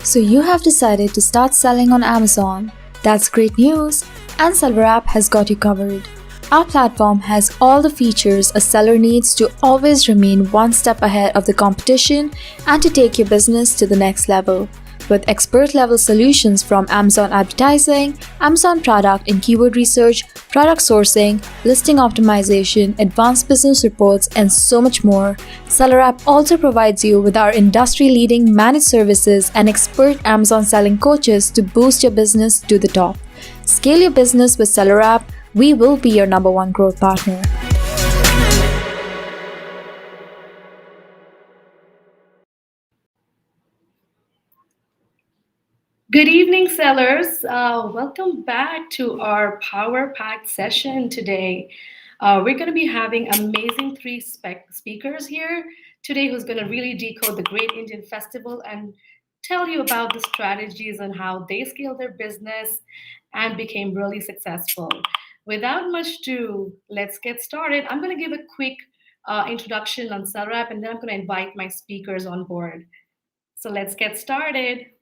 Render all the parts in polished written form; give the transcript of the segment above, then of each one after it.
So you have decided to start selling on Amazon. That's great news, and SellerApp has got you covered. Our platform has all the features a seller needs to always remain one step ahead of the competition and to take your business to the next level. With expert-level solutions from Amazon advertising, Amazon product and keyword research, product sourcing, listing optimization, advanced business reports, and so much more, SellerApp also provides you with our industry-leading managed services and expert Amazon selling coaches to boost your business to the top. Scale your business with SellerApp. We will be your #1 growth partner. Good evening, sellers. Welcome back to our power-packed session today. We're going to be having amazing three speakers here today who's going to really decode the Great Indian Festival and tell you about the strategies and how they scaled their business and became really successful. Without much ado, let's get started. I'm going to give a quick introduction on SellerApp, and then I'm going to invite my speakers on board. So let's get started.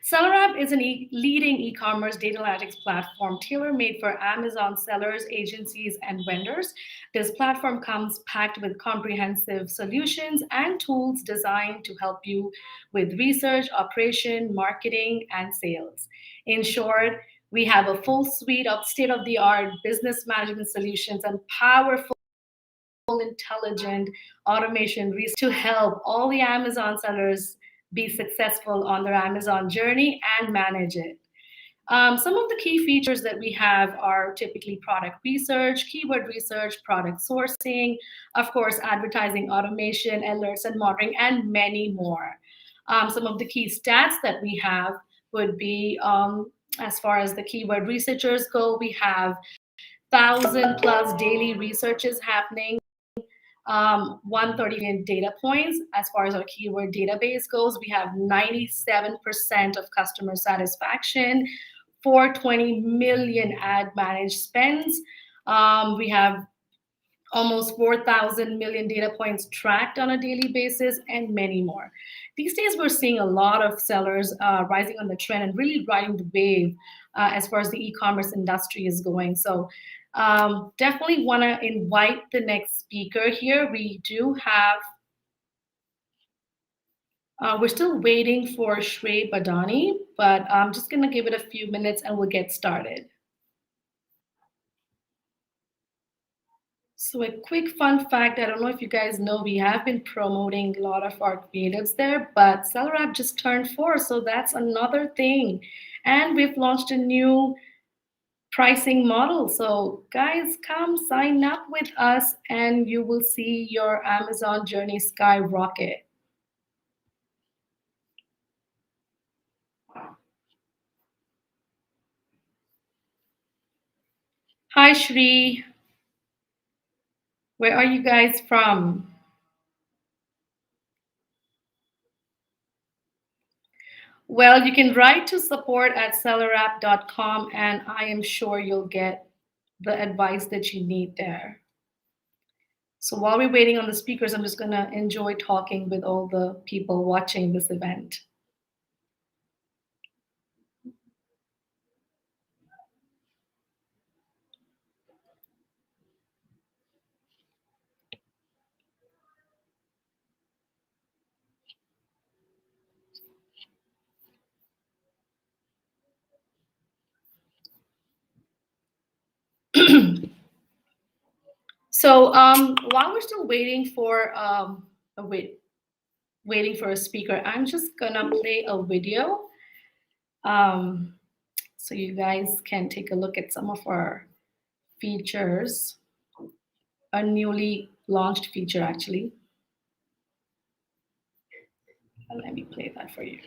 SellerApp is a leading e-commerce data analytics platform tailor-made for Amazon sellers, agencies, and vendors. This platform comes packed with comprehensive solutions and tools designed to help you with research, operation, marketing, and sales. In short, we have a full suite of state-of-the-art business management solutions and powerful intelligent automation to help all the Amazon sellers be successful on their Amazon journey and manage it. Some of the key features that we have are typically product research, keyword research, product sourcing, of course, advertising automation, alerts and monitoring, and many more. Some of the key stats that we have would be, as far as the keyword researchers go, we have 1,000 plus daily researches happening. 130 million data points. As far as our keyword database goes, we have 97% of customer satisfaction, 420 million ad managed spends. We have almost 4,000 million data points tracked on a daily basis, and many more. These days, we're seeing a lot of sellers rising on the trend and really riding the wave as far as the e-commerce industry is going. So definitely want to invite the next speaker here. We do have, we're still waiting for Shrey Badani, but I'm just going to give it a few minutes and we'll get started. So a quick fun fact, I don't know if you guys know, we have been promoting a lot of our creatives there, but SellerApp just turned 4, so that's another thing. And we've launched a new pricing model. So guys, come sign up with us and you will see your Amazon journey skyrocket. Hi, Shri. Where are you guys from? Well, you can write to support@sellerapp.com and I am sure you'll get the advice that you need there. So while we're waiting on the speakers, I'm just going to enjoy talking with all the people watching this event. So while we're still waiting for waiting for a speaker, I'm just gonna play a video so you guys can take a look at some of our features, a newly launched feature actually. Let me play that for you.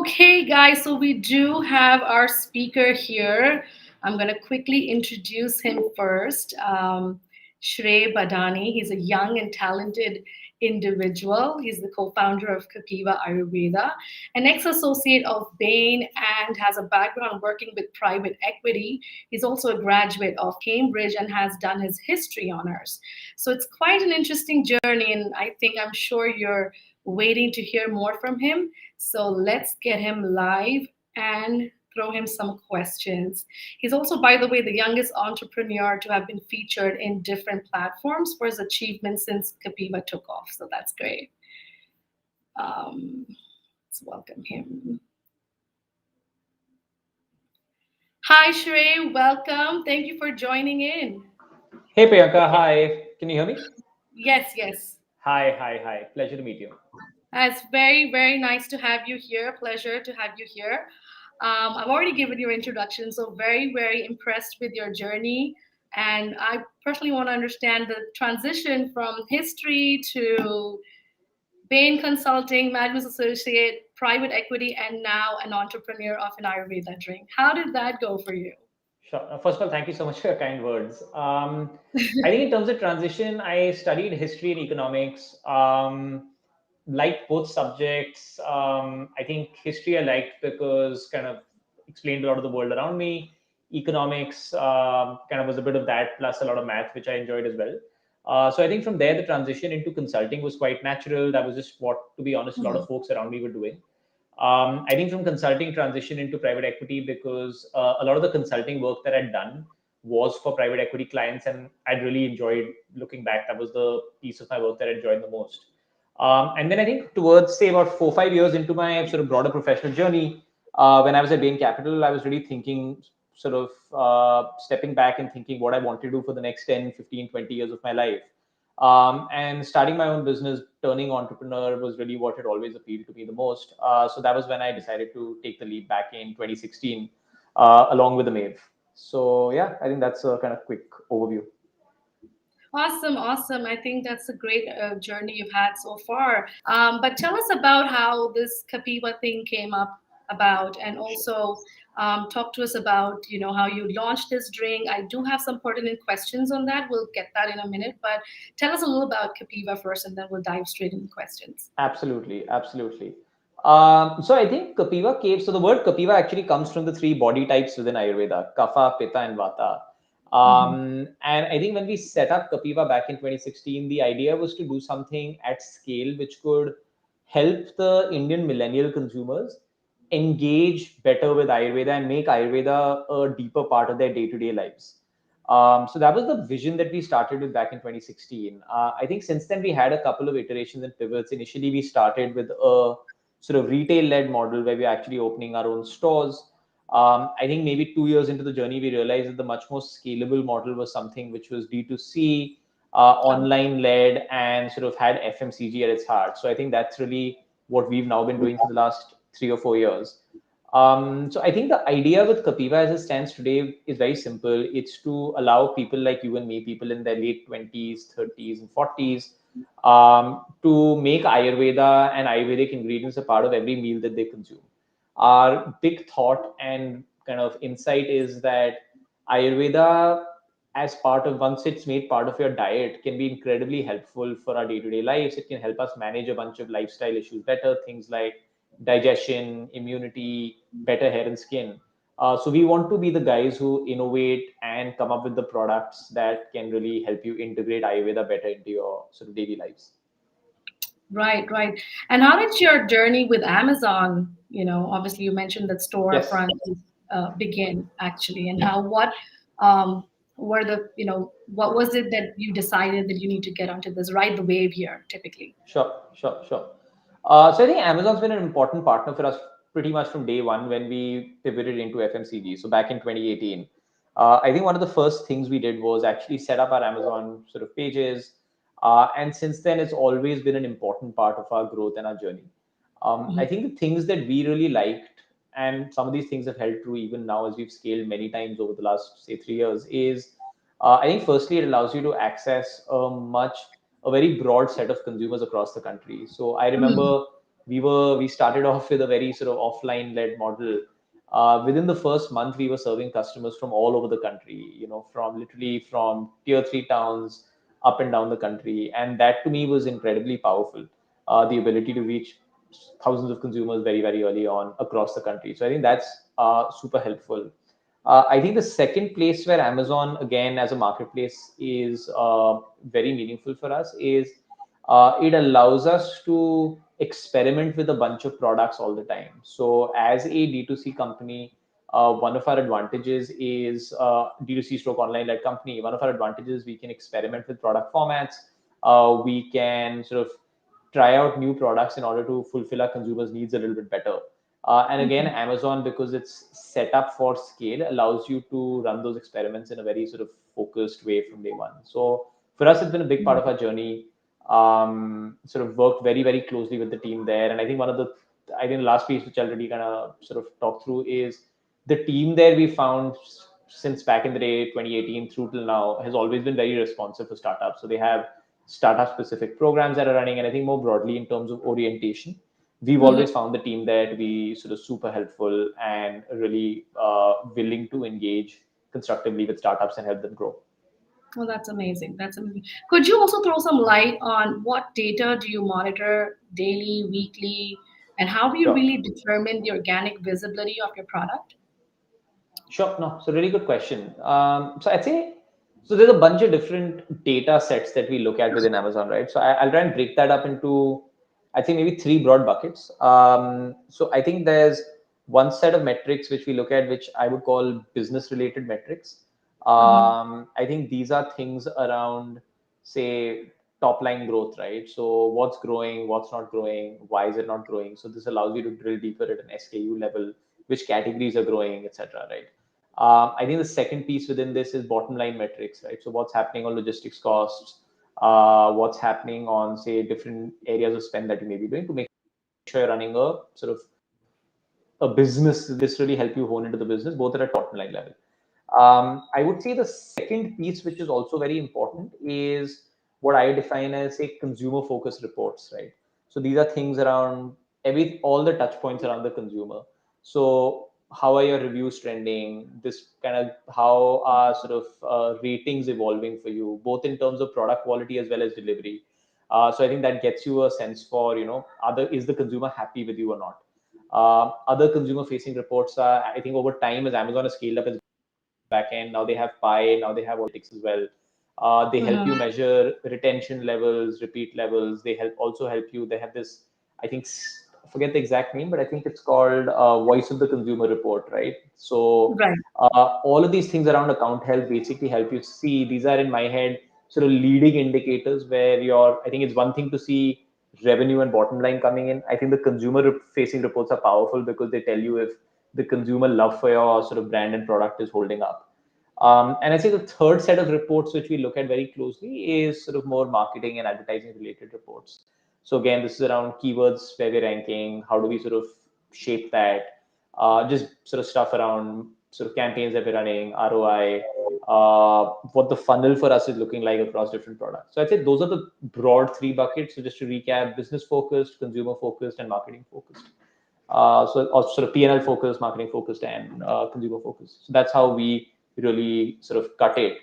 Okay, guys, so we do have our speaker here. I'm going to quickly introduce him first. Shrey Badani. He's a young and talented individual. He's the co founder of Kapiva Ayurveda, an ex associate of Bain, and has a background working with private equity. He's also a graduate of Cambridge and has done his history honors. So it's quite an interesting journey, and I'm sure you're waiting to hear more from him. So let's get him live and throw him some questions. He's also, by the way, the youngest entrepreneur to have been featured in different platforms for his achievements since Kapiva took off. So that's great. Let's welcome him. Hi, Shrey. Welcome. Thank you for joining in. Hey Priyanka, hi. Can you hear me? Yes, yes. Hi, hi, hi. Pleasure to meet you. It's very, very nice to have you here. Pleasure to have you here. I've already given your introduction, so very, very impressed with your journey. And I personally want to understand the transition from history to Bain Consulting, Magnus Associate, private equity, and now an entrepreneur of an Ayurveda drink. How did that go for you? Sure. First of all, thank you so much for your kind words. I think in terms of transition, I studied history and economics. Liked both subjects. I think history I liked because kind of explained a lot of the world around me. Economics kind of was a bit of that plus a lot of math, which I enjoyed as well. So I think from there the transition into consulting was quite natural. That was just what, to be honest, a lot of Mhm. folks around me were doing. I think from consulting transition into private equity because a lot of the consulting work that I'd done was for private equity clients, and I'd really enjoyed looking back. That was the piece of my work that I enjoyed the most. And then I think towards say about 4 5 years into my sort of broader professional journey, when I was at Bain Capital, I was really thinking sort of stepping back and thinking what I want to do for the next 10, 15, 20 years of my life. And starting my own business, turning entrepreneur was really what had always appealed to me the most. So that was when I decided to take the leap back in 2016, along with the Mave. So yeah, I think that's a kind of quick overview. Awesome, awesome. I think that's a great journey you've had so far. But tell us about how this Kapiva thing came up about, and also talk to us about how you launched this drink. I do have some pertinent questions on that. We'll get that in a minute, but tell us a little about Kapiva first, and then we'll dive straight into questions. Absolutely, absolutely. So I think Kapiva cave. So the word Kapiva actually comes from the three body types within Ayurveda: Kapha, Pitta, and Vata. Hmm. And I think when we set up Kapiva back in 2016, the idea was to do something at scale which could help the Indian millennial consumers engage better with Ayurveda and make Ayurveda a deeper part of their day-to-day lives. So that was the vision that we started with back in 2016. I think since then we had a couple of iterations and pivots. Initially, we started with a sort of retail-led model where we're actually opening our own stores. I think maybe 2 years into the journey, we realized that the much more scalable model was something which was D2C, online-led, and sort of had FMCG at its heart. So I think that's really what we've now been doing for the last 3 or 4 years. So I think the idea with Kapiva as it stands today is very simple. It's to allow people like you and me, people in their late 20s, 30s, and 40s, to make Ayurveda and Ayurvedic ingredients a part of every meal that they consume. Our big thought and kind of insight is that Ayurveda, as part of once it's made part of your diet, can be incredibly helpful for our day-to-day lives. It can help us manage a bunch of lifestyle issues better, things like digestion, immunity, better hair and skin. So we want to be the guys who innovate and come up with the products that can really help you integrate Ayurveda better into your sort of daily lives. Right, right. And how did your journey with Amazon, obviously you mentioned that Yes. storefront begin actually, and how what um, were the, what was it that you decided that you need to get onto this, ride the wave here, typically? Sure, sure, sure. So I think Amazon's been an important partner for us pretty much from day one when we pivoted into FMCG. So back in 2018, I think one of the first things we did was actually set up our Amazon sort of pages. And since then, it's always been an important part of our growth and our journey. I Mhm. think the things that we really liked, and some of these things have held true even now as we've scaled many times over the last, say, 3 years, is I think firstly, it allows you to access a very broad set of consumers across the country. So I Mm. remember we started off with a very sort of offline led model. Within the first month, we were serving customers from all over the country, from literally from tier 3 towns up and down the country. And that to me was incredibly powerful. The ability to reach thousands of consumers very, very early on across the country. So I think that's super helpful. I think the second place where Amazon, again, as a marketplace, is very meaningful for us is it allows us to experiment with a bunch of products all the time. So, as a D2C company, one of our advantages is D2C stroke online led company. One of our advantages, we can experiment with product formats. We can sort of try out new products in order to fulfill our consumers' needs a little bit better. And again, Amazon, because it's set up for scale, allows you to run those experiments in a very sort of focused way from day one. So for us, it's been a big part of our journey. Sort of worked very, very closely with the team there. And I think I think the last piece which I'll already kind of sort of talk through is the team there we found since back in the day, 2018 through till now, has always been very responsive for startups. So they have startup specific programs that are running. And I think more broadly in terms of orientation, we've always found the team there to be sort of super helpful and really willing to engage constructively with startups and help them grow. Well, that's amazing. That's amazing. Could you also throw some light on what data do you monitor daily, weekly, and how do you Sure. really determine the organic visibility of your product? Sure. No, so really good question. So I'd say, so there's a bunch of different data sets that we look at within Amazon, right? So I'll try and break that up into, I think maybe three broad buckets. So I think there's one set of metrics which we look at, which I would call business related metrics. I think these are things around, say, top line growth, right? So what's growing, what's not growing, why is it not growing? So this allows you to drill deeper at an SKU level, which categories are growing, etc. Right? I think the second piece within this is bottom line metrics, right? So what's happening on logistics costs, what's happening on, say, different areas of spend that you may be doing to make sure you're running a sort of a business. This really help you hone into the business, both at a top and line level. I would say the second piece, which is also very important, is what I define as a consumer focused reports, right? So these are things around all the touch points around the consumer. So how are your reviews trending? This kind of how are sort of ratings evolving for you, both in terms of product quality as well as delivery. So I think that gets you a sense for other is the consumer happy with you or not. Other consumer facing reports are, I think over time as Amazon has scaled up its backend. Now they have Pi, now they have analytics as well. They help you measure retention levels, repeat levels. They also help you. They have this, I think, I forget the exact name, but I think it's called Voice of the Consumer Report, right? So Right. all of these things around account health basically help you see. These are in my head sort of leading indicators where I think it's one thing to see revenue and bottom line coming in. I think the consumer facing reports are powerful because they tell you if the consumer love for your sort of brand and product is holding up. And I say the third set of reports which we look at very closely is sort of more marketing and advertising related reports. So again, this is around keywords where we're ranking. How do we sort of shape that? Just sort of stuff around sort of campaigns that we're running, ROI, what the funnel for us is looking like across different products. So I'd say those are the broad three buckets. So just to recap: business focused, consumer focused, and marketing focused. Or sort of P&L focused, marketing focused, and consumer focused. So that's how we really sort of cut it.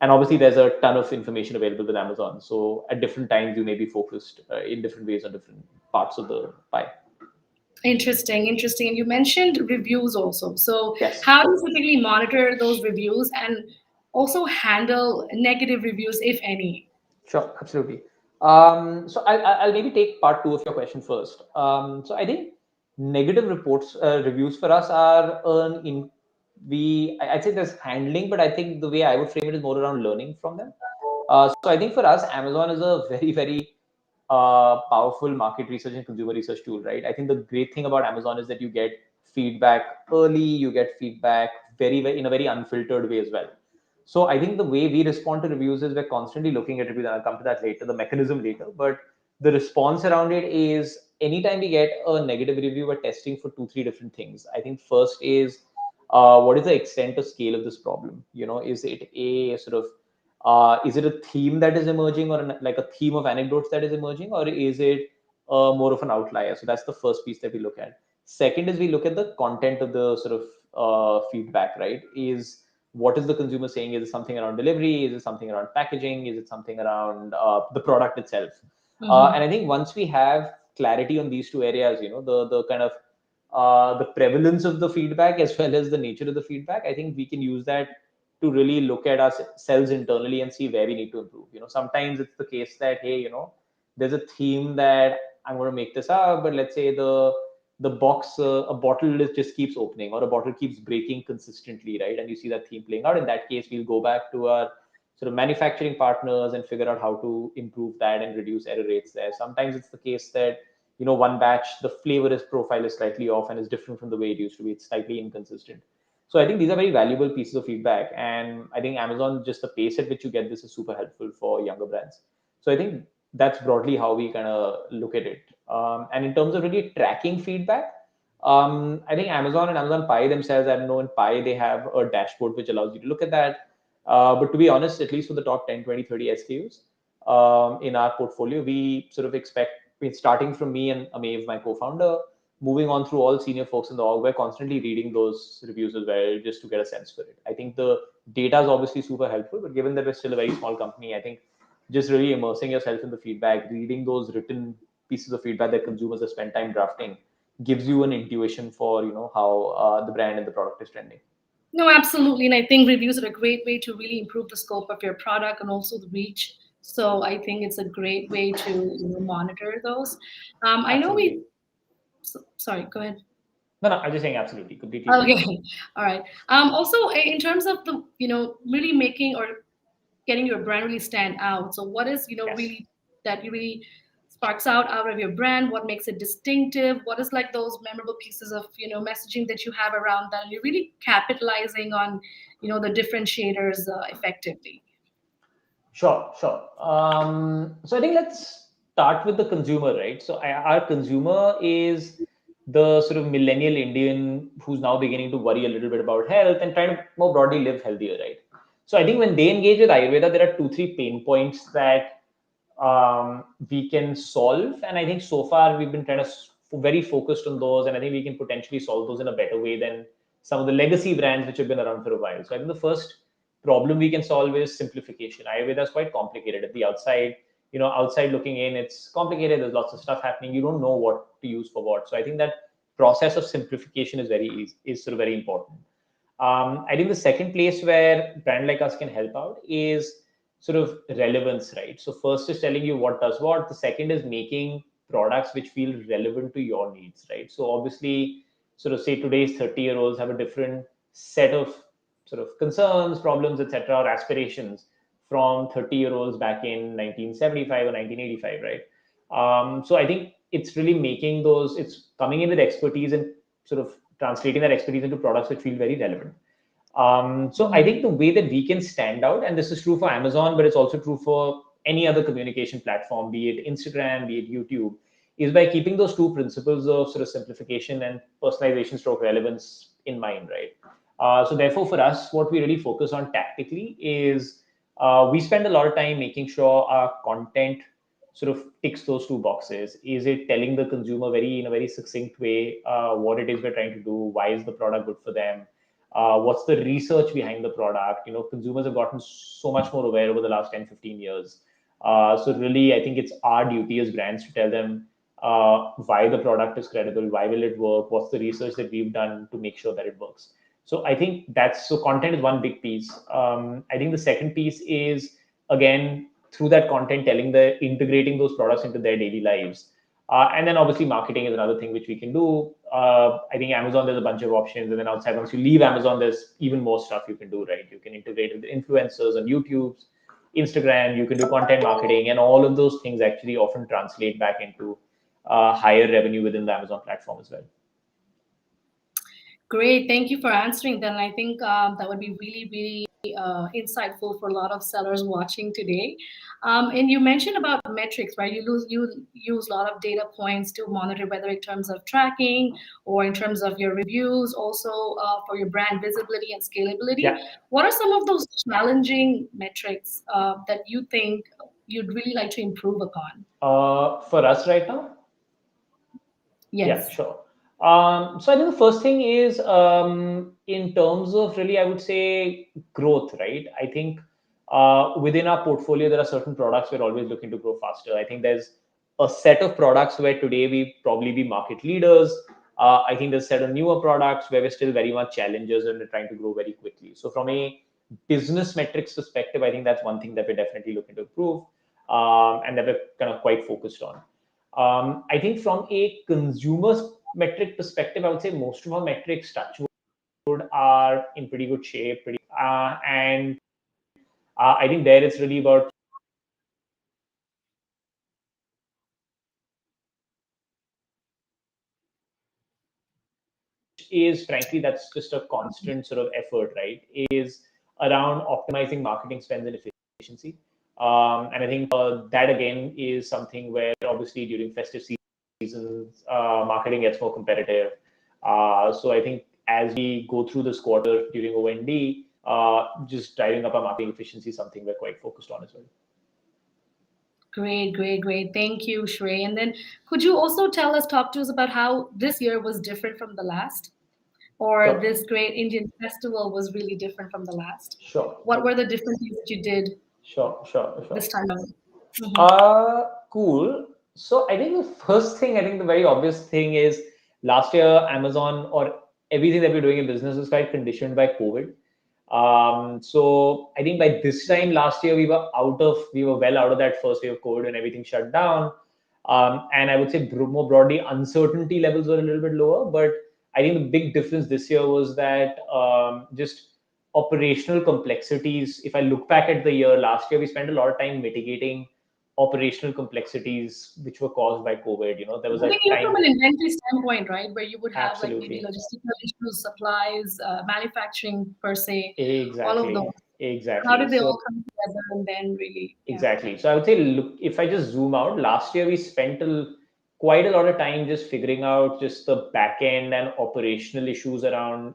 And obviously, there's a ton of information available with Amazon. So at different times, you may be focused in different ways on different parts of the pie. Interesting, interesting. And you mentioned reviews also. So, Yes, how do you typically monitor those reviews and also handle negative reviews, if any? sure, absolutely. So I'll maybe take part two of your question first. So I think negative reviews for us are I'd say there's handling, but I think the way I would frame it is more around learning from them. So I think for us, Amazon is a very, very powerful market research and consumer research tool, right? I think the great thing about Amazon is that you get feedback early, you get feedback in a very unfiltered way as well. So I think the way we respond to reviews is we're constantly looking at reviews, and I'll come to that later, the mechanism later. But the response around it is anytime we get a negative review, we're testing for two, three different things. I think first is what is the extent or scale of this problem? Is it a sort of is it a theme that is emerging, or like a theme of anecdotes that is emerging, or is it more of an outlier. So that's the first piece that we look at. Second is we look at the content of the sort of feedback, right? Is what is the consumer saying? Is it something around delivery? Is it something around packaging? Is it something around the product itself? And Mm-hmm. I think once we have clarity on these two areas, the kind of the prevalence of the feedback as well as the nature of the feedback, I think we can use that to really look at ourselves internally and see where we need to improve. Sometimes it's the case that, hey, there's a theme that I'm going to make this up, but let's say the box, a bottle just keeps opening or a bottle keeps breaking consistently, right? And you see that theme playing out. In that case, we'll go back to our sort of manufacturing partners and figure out how to improve that and reduce error rates there. Sometimes it's the case that one batch, the flavor is profile is slightly off and is different from the way it used to be. It's slightly inconsistent. So I think these are very valuable pieces of feedback, and I think Amazon, just the pace at which you get this is super helpful for younger brands. So I think that's broadly how we kind of look at it. And in terms of really tracking feedback, I think Amazon and Amazon Pie themselves, I don't know, in Pie they have a dashboard which allows you to look at that. But to be honest, at least for the top 10, 20, 30 SKUs in our portfolio, we sort of expect, starting from me and Amev, my co-founder, moving on through all senior folks in the org, we're constantly reading those reviews as well, just to get a sense for it. I think the data is obviously super helpful, but given that we're still a very small company, I think just really immersing yourself in the feedback, reading those written pieces of feedback that consumers have spent time drafting, gives you an intuition for how the brand and the product is trending. No, absolutely. And I think reviews are a great way to really improve the scope of your product and also the reach. So I think it's a great way to monitor those. I know we. Absolutely. Sorry, go ahead. No, I'm just saying absolutely, completely agree. Okay, all right. Also, in terms of the really making or getting your brand really stand out. So what is Yes. really that you really sparks out of your brand? What makes it distinctive? What is like those memorable pieces of messaging that you have around that? And you're really capitalizing on the differentiators effectively. Sure, sure. So I think let's start with the consumer, right? So our consumer is the sort of millennial Indian who's now beginning to worry a little bit about health and trying to more broadly live healthier, right? So I think when they engage with Ayurveda, there are two, three pain points that we can solve. And I think so far we've been kind of very focused on those. And I think we can potentially solve those in a better way than some of the legacy brands which have been around for a while. So I think the first problem we can solve is simplification. Ayurveda is quite complicated at the outside. Outside looking in, it's complicated. There's lots of stuff happening. You don't know what to use for what. So I think that process of simplification is very easy, is sort of very important. I think the second place where brand like us can help out is sort of relevance, right? So first is telling you what does what. The second is making products which feel relevant to your needs, right? So obviously, sort of say today's 30-year-olds have a different set of sort of concerns, problems, etc., or aspirations from 30-year-olds back in 1975 or 1985, right? So I think it's really making those, it's coming in with expertise and sort of translating that expertise into products which feel very relevant. So I think the way that we can stand out, and this is true for Amazon, but it's also true for any other communication platform, be it Instagram, be it YouTube, is by keeping those two principles of sort of simplification and personalization stroke relevance in mind, right? So therefore, for us, what we really focus on tactically is we spend a lot of time making sure our content sort of ticks those two boxes. Is it telling the consumer in a very succinct way what it is we're trying to do? Why is the product good for them? What's the research behind the product? Consumers have gotten so much more aware over the last 10, 15 years. So really, I think it's our duty as brands to tell them why the product is credible, why will it work, what's the research that we've done to make sure that it works. So I think so content is one big piece. I think the second piece is, again, through that content, integrating those products into their daily lives. And then obviously marketing is another thing which we can do. I think Amazon, there's a bunch of options. And then outside, once you leave Amazon, there's even more stuff you can do, right? You can integrate with the influencers on YouTube, Instagram, you can do content marketing, and all of those things actually often translate back into higher revenue within the Amazon platform as well. Great, thank you for answering that. And I think that would be really, really insightful for a lot of sellers watching today. And you mentioned about metrics, right? You use a lot of data points to monitor whether in terms of tracking or in terms of your reviews, also for your brand visibility and scalability. Yeah. What are some of those challenging metrics that you think you'd really like to improve upon? For us right now? Yeah, Yes. sure. So I think the first thing is in terms of really, I would say growth, right? I think within our portfolio, there are certain products we're always looking to grow faster. I think there's a set of products where today we probably be market leaders. I think there's a set of newer products where we're still very much challengers and we're trying to grow very quickly. So from a business metrics perspective, I think that's one thing that we're definitely looking to improve and that we're kind of quite focused on. I think from a consumer metric perspective, I would say most of our metrics, touch wood, are in pretty good shape. And I think there it's really about is frankly that's just a constant sort of effort, right? Is around optimizing marketing spends and efficiency. And I think that again is something where obviously during festive seasons, marketing gets more competitive. So I think as we go through this quarter during OND, just driving up our marketing efficiency is something we're quite focused on as well. Great, great, great. Thank you, Shrey. And then could you also talk to us about how this year was different from the last? Or Sure, this great Indian festival was really different from the last? sure, What were the different things that you did sure. this time around? Mhm. Cool. So I think the first thing, I think the very obvious thing is last year Amazon or everything that we're doing in business was quite conditioned by COVID. So I think by this time last year we were well out of that first wave of COVID and everything shut down. And I would say more broadly, uncertainty levels were a little bit lower. But I think the big difference this year was that just operational complexities. If I look back at the year last year, we spent a lot of time mitigating operational complexities which were caused by COVID. There was I a think even from time. an inventory standpoint, right, where you would have like maybe Absolutely. logistical issues, supplies, manufacturing per se, all of those. Exactly. How Exactly. did they all So come together and then really, yeah. exactly. So I would say, look, if I just zoom out, last year we spent quite a lot of time just figuring out just the back end and operational issues around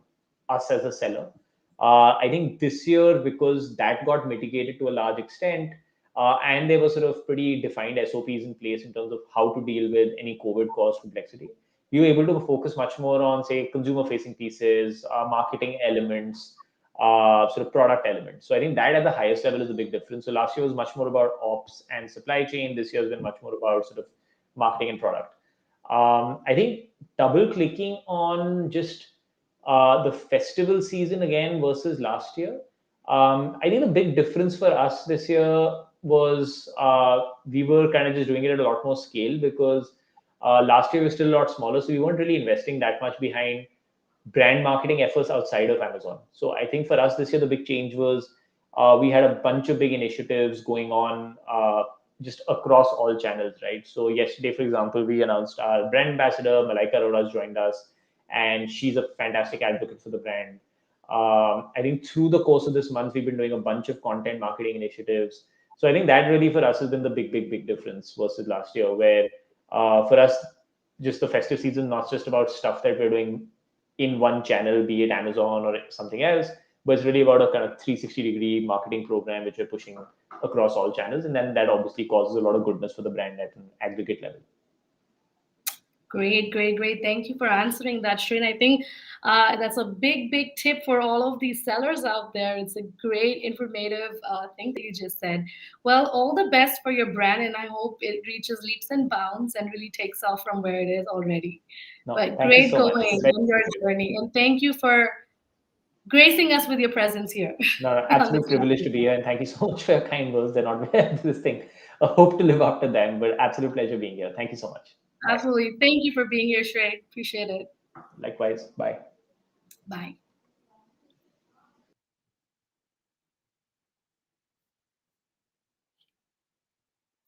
us as a seller. I think this year, because that got mitigated to a large extent, and there were sort of pretty defined SOPs in place in terms of how to deal with any COVID caused complexity, we were able to focus much more on, say, consumer facing pieces, marketing elements, sort of product elements. So I think that at the highest level is a big difference. So last year was much more about ops and supply chain. This year has been much more about sort of marketing and product. I think double clicking on just the festival season again versus last year. I think the big difference for us this year was we were kind of just doing it at a lot more scale because last year we were still a lot smaller, so we weren't really investing that much behind brand marketing efforts outside of Amazon. So I think for us this year, the big change was we had a bunch of big initiatives going on just across all channels, right? So yesterday, for example, we announced our brand ambassador, Malaika Arora, has joined us, and she's a fantastic advocate for the brand. I think through the course of this month, we've been doing a bunch of content marketing initiatives. So I think that really for us has been the big difference versus last year, where for us, just the festive season, not just about stuff that we're doing in one channel, be it Amazon or something else, but it's really about a kind of 360-degree marketing program which we're pushing across all channels. And then that obviously causes a lot of goodness for the brand at an aggregate level. Great, great, great. Thank you for answering that, Shrin. I think that's a big, big tip for all of these sellers out there. It's a great, informative thing that you just said. Well, all the best for your brand, and I hope it reaches leaps and bounds and really takes off from where it is already. No, But thank you great so much. going on your journey, and thank you for gracing us with your presence here No, on this absolute privilege to platform. be here. And thank you so much for your kind words. They're not this thing. I hope to live up to them, but absolute pleasure being here. Thank you so much. Bye. Absolutely. Thank you for being here, Shrey. Appreciate it. Likewise. Bye. Bye.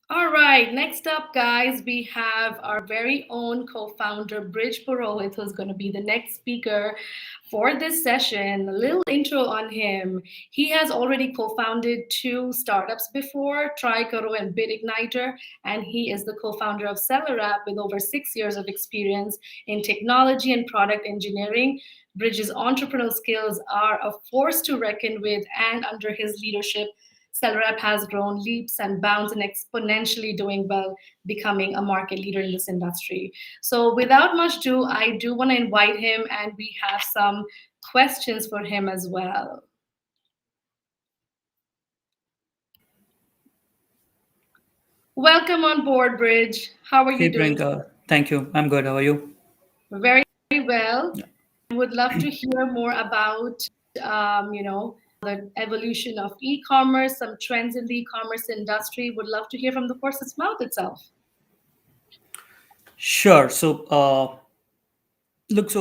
All right, next up, guys, we have our very own co founder, Bridge Purohit, who's going to be the next speaker for this session. A little intro on him. He has already co founded two startups before, TryKaro and BitIgniter, and he is the co founder of SellerApp with over 6 years of experience in technology and product engineering. Bridge's entrepreneurial skills are a force to reckon with, and under his leadership, SellerApp has grown leaps and bounds and exponentially doing well, becoming a market leader in this industry. So, without much ado, I do want to invite him, and we have some questions for him as well. Welcome on board, Bridge. How are Hey you doing? Priyanka, thank you. I'm good. How are you? Very well. Yeah. Would love to hear more about, the evolution of e-commerce, some trends in the e-commerce industry. Would love to hear from the horse's mouth itself. Sure. Look,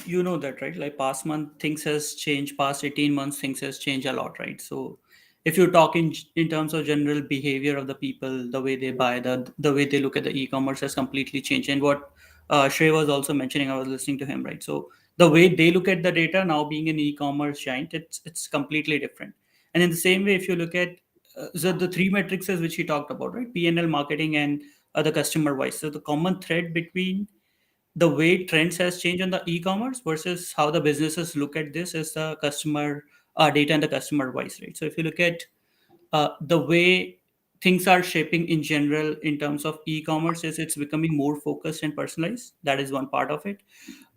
you know that, right? Like past month, things has changed. Past 18 months, things has changed a lot, right? So, if you talk in terms of general behavior of the people, the way they buy, the way they look at the e-commerce has completely changed. And what Shrey was also mentioning, I was listening to him, right? So, the way they look at the data now, being an e-commerce giant, it's completely different. And in the same way, if you look at the three matrices which he talked about, right? PNL, marketing, and the customer wise. So, the common thread between the way trends has changed on the e-commerce versus how the businesses look at this is the customer data and the customer wise, right? So if you look at the way things are shaping in general in terms of e-commerce is it's becoming more focused and personalized. That is one part of it.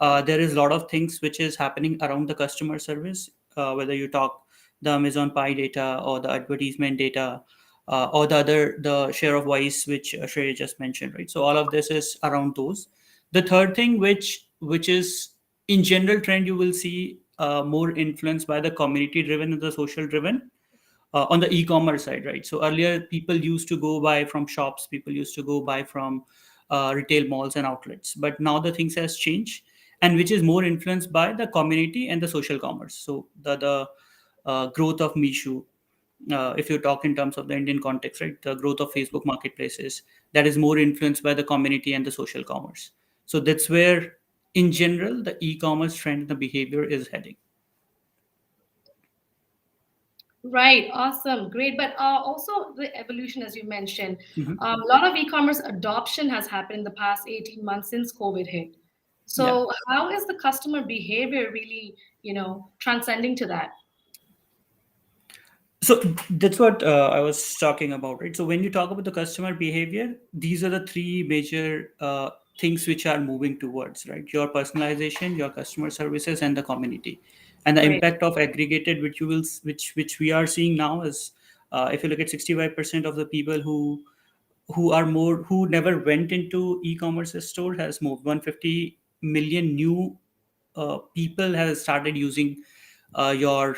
There is a lot of things which is happening around the customer service, whether you talk the Amazon Pie data or the advertisement data, or the share of voice which Shreya just mentioned, right? So all of this is around those. The third thing, which is in general trend, you will see more influenced by the community driven and the social driven on the e-commerce side, right? So earlier, people used to go buy from shops, people used to go buy from retail malls and outlets, but now the things has changed, and which is more influenced by the community and the social commerce. So the growth of Mishu, if you talk in terms of the Indian context, right, the growth of Facebook marketplaces, that is more influenced by the community and the social commerce. So that's where, in general, the e-commerce trend, the behavior is heading. Right, awesome, great. But also the evolution, as you mentioned, Mhm. a lot of e-commerce adoption has happened in the past 18 months since COVID hit. Yeah. So, how is the customer behavior really, transcending to that? So that's what I was talking about, right? So when you talk about the customer behavior, these are the three major things which are moving towards, right? Your personalization, your customer services, and the community. And the Great. impact of aggregated, which you will, which we are seeing now, is if you look at 65% of the people who are more who never went into e-commerce store has moved. 150 million new people have started using your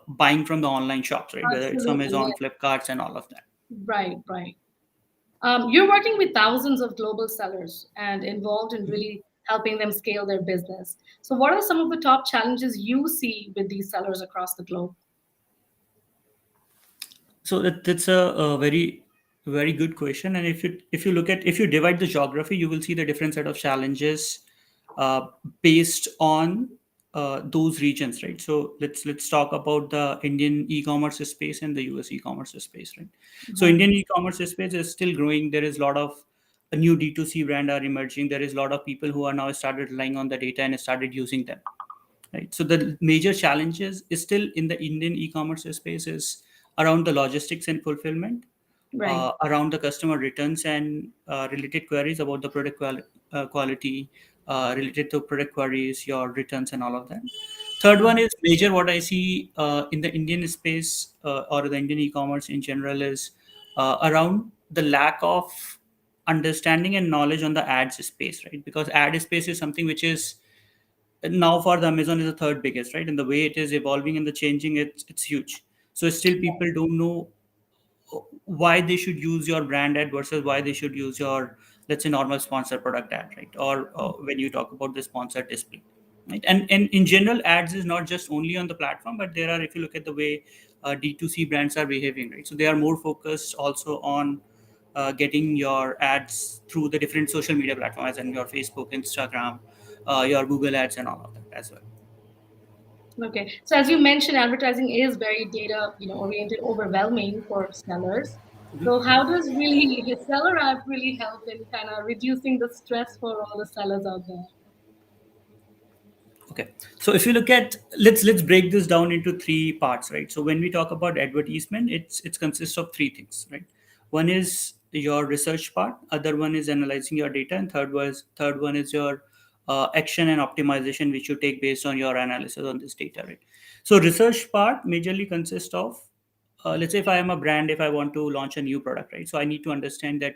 buying from the online shops, right? Whether it's Absolutely, Amazon, yes. Flipkarts, and all of that. Right, right. You're working with thousands of global sellers and involved in Mhm. really helping them scale their business. So, what are some of the top challenges you see with these sellers across the globe? So that's a very good question. And if you look at if you divide the geography, you will see the different set of challenges uh, based on those regions, right? So let's talk about the Indian e-commerce space and the US e-commerce space, right? So Mhm. Indian e-commerce space is still growing. There is a lot of new D2C brand are emerging. There is a lot of people who are now started relying on the data and started using them, right? So the major challenges is still in the Indian e-commerce space is around the logistics and fulfillment, Right. around the customer returns and related queries about the product quality, related to product queries, your returns, and all of that. Third one is major what I see in the Indian space or the Indian e-commerce in general is around the lack of understanding and knowledge on the ads space, right? Because ad space is something which is now for the Amazon is the third biggest, right? And the way it is evolving and the changing, it's huge. So still people don't know why they should use your brand ad versus why they should use your, let's say, normal sponsor product ad, right? Or when you talk about the sponsored display, right? And in general, ads is not just only on the platform, but there are, if you look at the way D2C brands are behaving, right? So they are more focused also on getting your ads through the different social media platforms, and your Facebook, Instagram, your Google ads, and all of that as well. Okay. So as you mentioned, advertising is very data, oriented, overwhelming for sellers. So how does really the seller app really help in kind of reducing the stress for all the sellers out there? Okay. So if you look at, let's break this down into three parts, right? So when we talk about advertisement, it consists of three things, right? One is your research part, other one is analyzing your data, and third one is your action and optimization, which you take based on your analysis on this data, right? So research part majorly consists of, let's say if I am a brand, if I want to launch a new product, right? So I need to understand that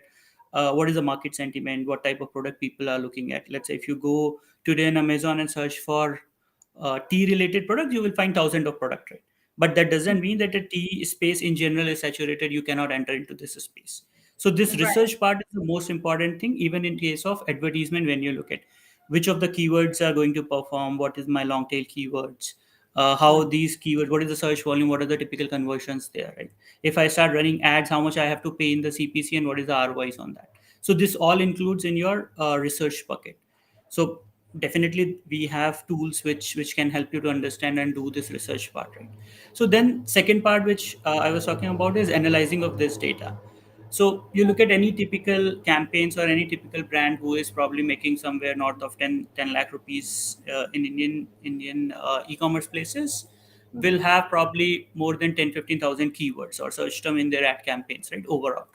what is the market sentiment, what type of product people are looking at. Let's say if you go today on Amazon and search for tea related products, you will find thousands of products, right? But that doesn't mean that the tea space in general is saturated, you cannot enter into this space. So this Right. research part is the most important thing, even in case of advertisement. When you look at which of the keywords are going to perform, what is my long tail keywords, how Right. these keywords, what is the search volume, what are the typical conversions there, right? If I start running ads, how much I have to pay in the CPC and what is the ROIs on that. So this all includes in your research bucket. So definitely we have tools which can help you to understand and do this research part, right? So then second part which I was talking about is analyzing of this data. So you look at any typical campaigns or any typical brand who is probably making somewhere north of 10 lakh rupees in Indian e-commerce places will Mhm. have probably more than 10-15,000 keywords or search term in their ad campaigns, right, overall.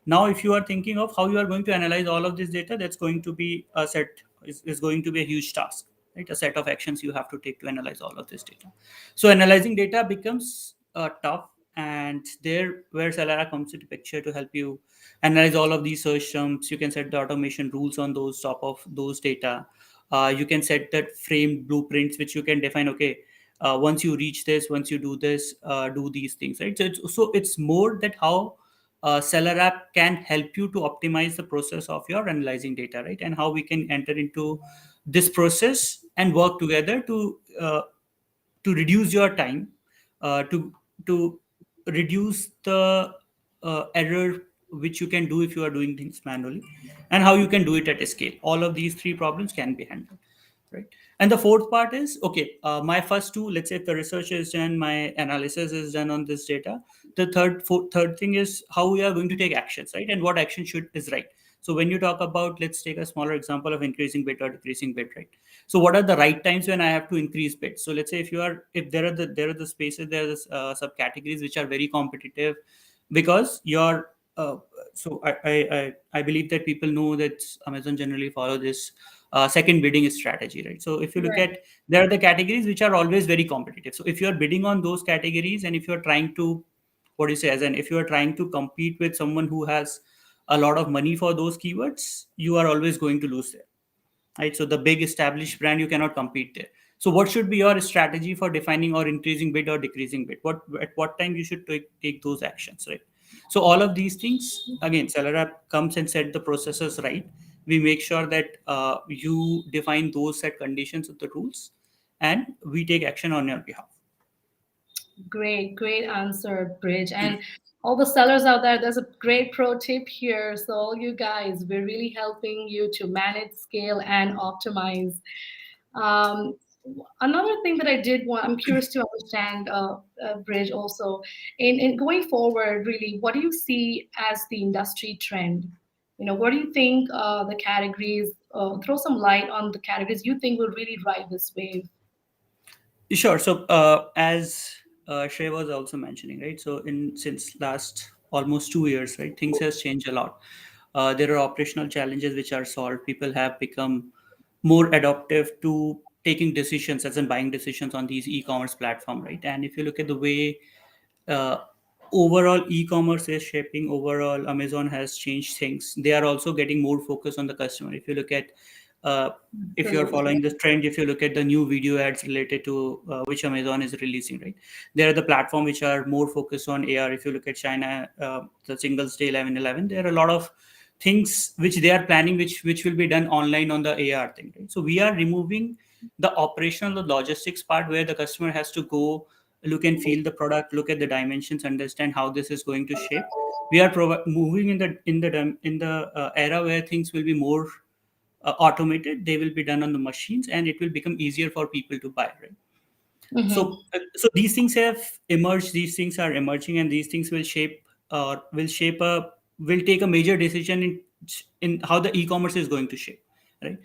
Now if you are thinking of how you are going to analyze all of this data, that's going to be a set, is going to be a huge task, right? A set of actions you have to take to analyze all of this data. So analyzing data becomes tough, and there where Celera comes into picture to help you analyze all of these search terms. You can set the automation rules on those top of those data. You can set that framed blueprints which you can define, okay, once you reach this, once you do this, do these things, right? So it's more that how SellerApp can help you to optimize the process of your analyzing data, right? And how we can enter into this process and work together to reduce your time, to reduce the error which you can do if you are doing things manually, and how you can do it at a scale. All of these three problems can be handled, right? And the fourth part is, okay, my first two, let's say if the research is done, my analysis is done on this data, the third thing is how we are going to take actions, right? And what action should is right. So when you talk about, let's take a smaller example of increasing bid or decreasing bid, right? So what are the right times when I have to increase bid? So let's say if there are the spaces, there are the subcategories which are very competitive, because your so I believe that people know that Amazon generally follow this second bidding strategy, right? So if you look Right. at, there are the categories which are always very competitive. So if you are bidding on those categories, and if you are trying to, what do you say, as in if you are trying to compete with someone who has a lot of money for those keywords, you are always going to lose there, right? So the big established brand, you cannot compete there. So what should be your strategy for defining or increasing bid or decreasing bid? What at what time you should take those actions, right? So all of these things, again, SellerApp comes and set the processes right. We make sure that you define those set conditions of the rules, and we take action on your behalf. Great, great answer, Bridge. And all the sellers out there, there's a great pro tip here. So, all you guys, we're really helping you to manage, scale, and optimize. Um, Another thing that I did want, I'm curious to understand, Bridge, also, in going forward, really, what do you see as the industry trend? What do you think the categories, throw some light on the categories you think will really ride this wave? Sure. So, as Shrey was also mentioning, right? So, in since last almost 2 years, right, things has changed a lot. There are operational challenges which are solved. People have become more adaptive to taking decisions, as in buying decisions on these e-commerce platform, right? And if you look at the way uh, overall e-commerce is shaping, overall Amazon has changed things. They are also getting more focus on the customer. If you look at uh, if you're Absolutely. following this trend, if you look at the new video ads related to which Amazon is releasing, right, there are the platform which are more focused on AR. If you look at China, the Singles Day 11/11, there are a lot of things which they are planning, which will be done online on the AR thing, right? So we are removing the operational, the logistics part, where the customer has to go look and feel the product, look at the dimensions, understand how this is going to shape. We are moving in the era where things will be more automated. They will be done on the machines, and it will become easier for people to buy, right? Hmm. So these things have emerged, these things are emerging, and these things will shape will shape a will take a major decision in how the e-commerce is going to shape, right?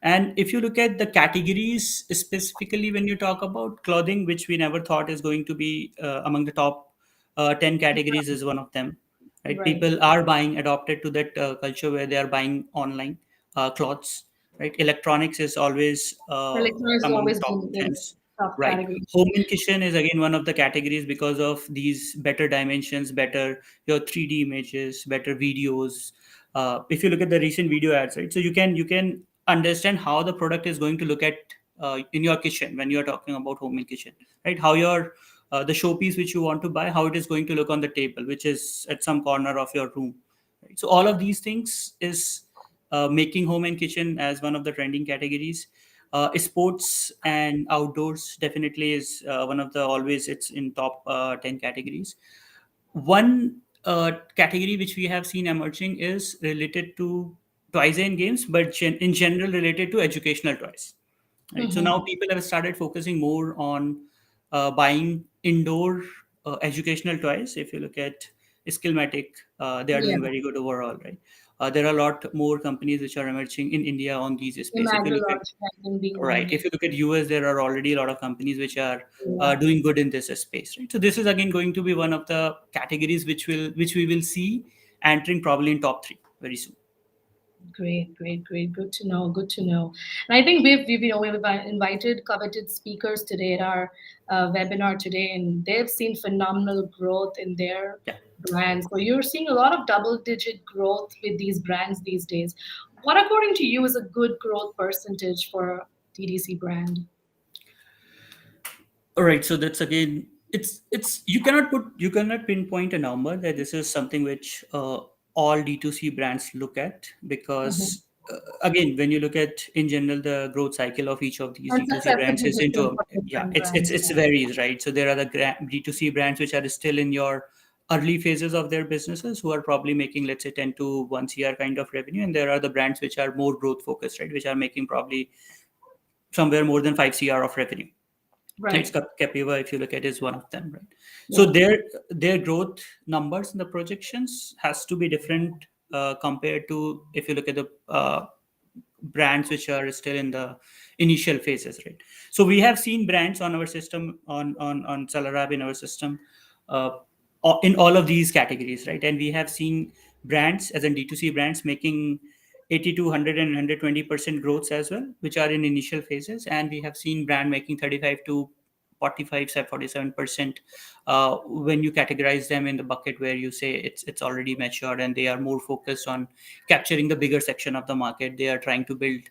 And if you look at the categories, specifically when you talk about clothing, which we never thought is going to be among the top 10 categories, is one of them. Right? Right. People are buying, adopted to that culture where they are buying online clothes. Right? Electronics is always Electronics has among the always top been in trends. tough Right. category. Home and kitchen is again one of the categories because of these better dimensions, better your 3D images, better videos. If you look at the recent video ads, right? So you can understand how the product is going to look at in your kitchen when you're talking about home and kitchen, right? How your the showpiece which you want to buy, how it is going to look on the table, which is at some corner of your room. Right? So all of these things is making home and kitchen as one of the trending categories. Sports and outdoors definitely is one of the always it's in top 10 categories. One category which we have seen emerging is related to toys and games, but in general related to educational toys. Right. So Hmm. now people have started focusing more on buying indoor educational toys. If you look at Skillmatic, they are Yeah. doing very good overall. Right. There are a lot more companies which are emerging in India on these space. If you Imagine a look lot at of spending being right, done. if you look at US, there are already a lot of companies which are Yeah. doing good in this space. Right. So this is again going to be one of the categories which we will see entering probably in top three very soon. Great, great, great. Good to know. Good to know. And I think we've invited coveted speakers today at our webinar today, and they've seen phenomenal growth in their Yeah. brands. So you're seeing a lot of double-digit growth with these brands these days. What, according to you, is a good growth percentage for a TDC brand? All right, so that's again, it's you cannot pinpoint a number that this is something which all D2C brands look at Mhm. because again, when you look at in general the growth cycle of each of these And D2C success could brands be is into different for yeah, different it's brands. it's varies, right? So there are the D2C brands which are still in your early phases of their businesses who are probably making let's say 10 to 1 CR kind of revenue, and there are the brands which are more growth focused, right, which are making probably somewhere more than 5 CR of revenue. It's Right. Capiva, if you look at, is one of them, right? So Yeah. their growth numbers and the projections has to be different compared to if you look at the brands which are still in the initial phases, right? So we have seen brands on our system on SellerApp in our system uh, in all of these categories, right? And we have seen brands as in D2C brands making 80 to 100 and 120% growths as well, which are in initial phases, and we have seen brand making 35 to 45 47% when you categorize them in the bucket where you say it's already matured and they are more focused on capturing the bigger section of the market. They are trying to build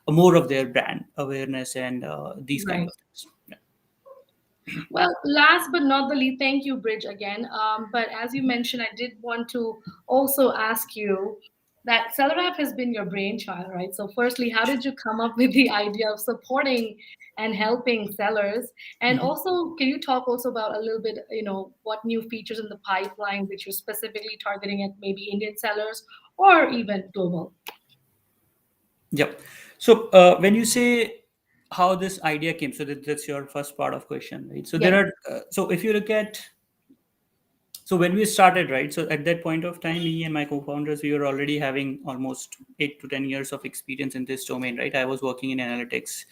more of their brand awareness and these kind Right. of things. Yeah. Well, last but not the least, thank you, Bridge, again. But as you mentioned, I did want to also ask you that SellerApp has been your brainchild, right? So, firstly, how did you come up with the idea of supporting and helping sellers? And Mhm. also, can you talk also about a little bit, what new features in the pipeline which you're specifically targeting at maybe Indian sellers or even global? Yep. So when you say how this idea came, so that's your first part of question, right? So there Yeah, are so if you look at so when we started, right, so at that point of time, me and my co-founders, we were already having almost 8 to 10 years of experience in this domain, right? I was working in analytics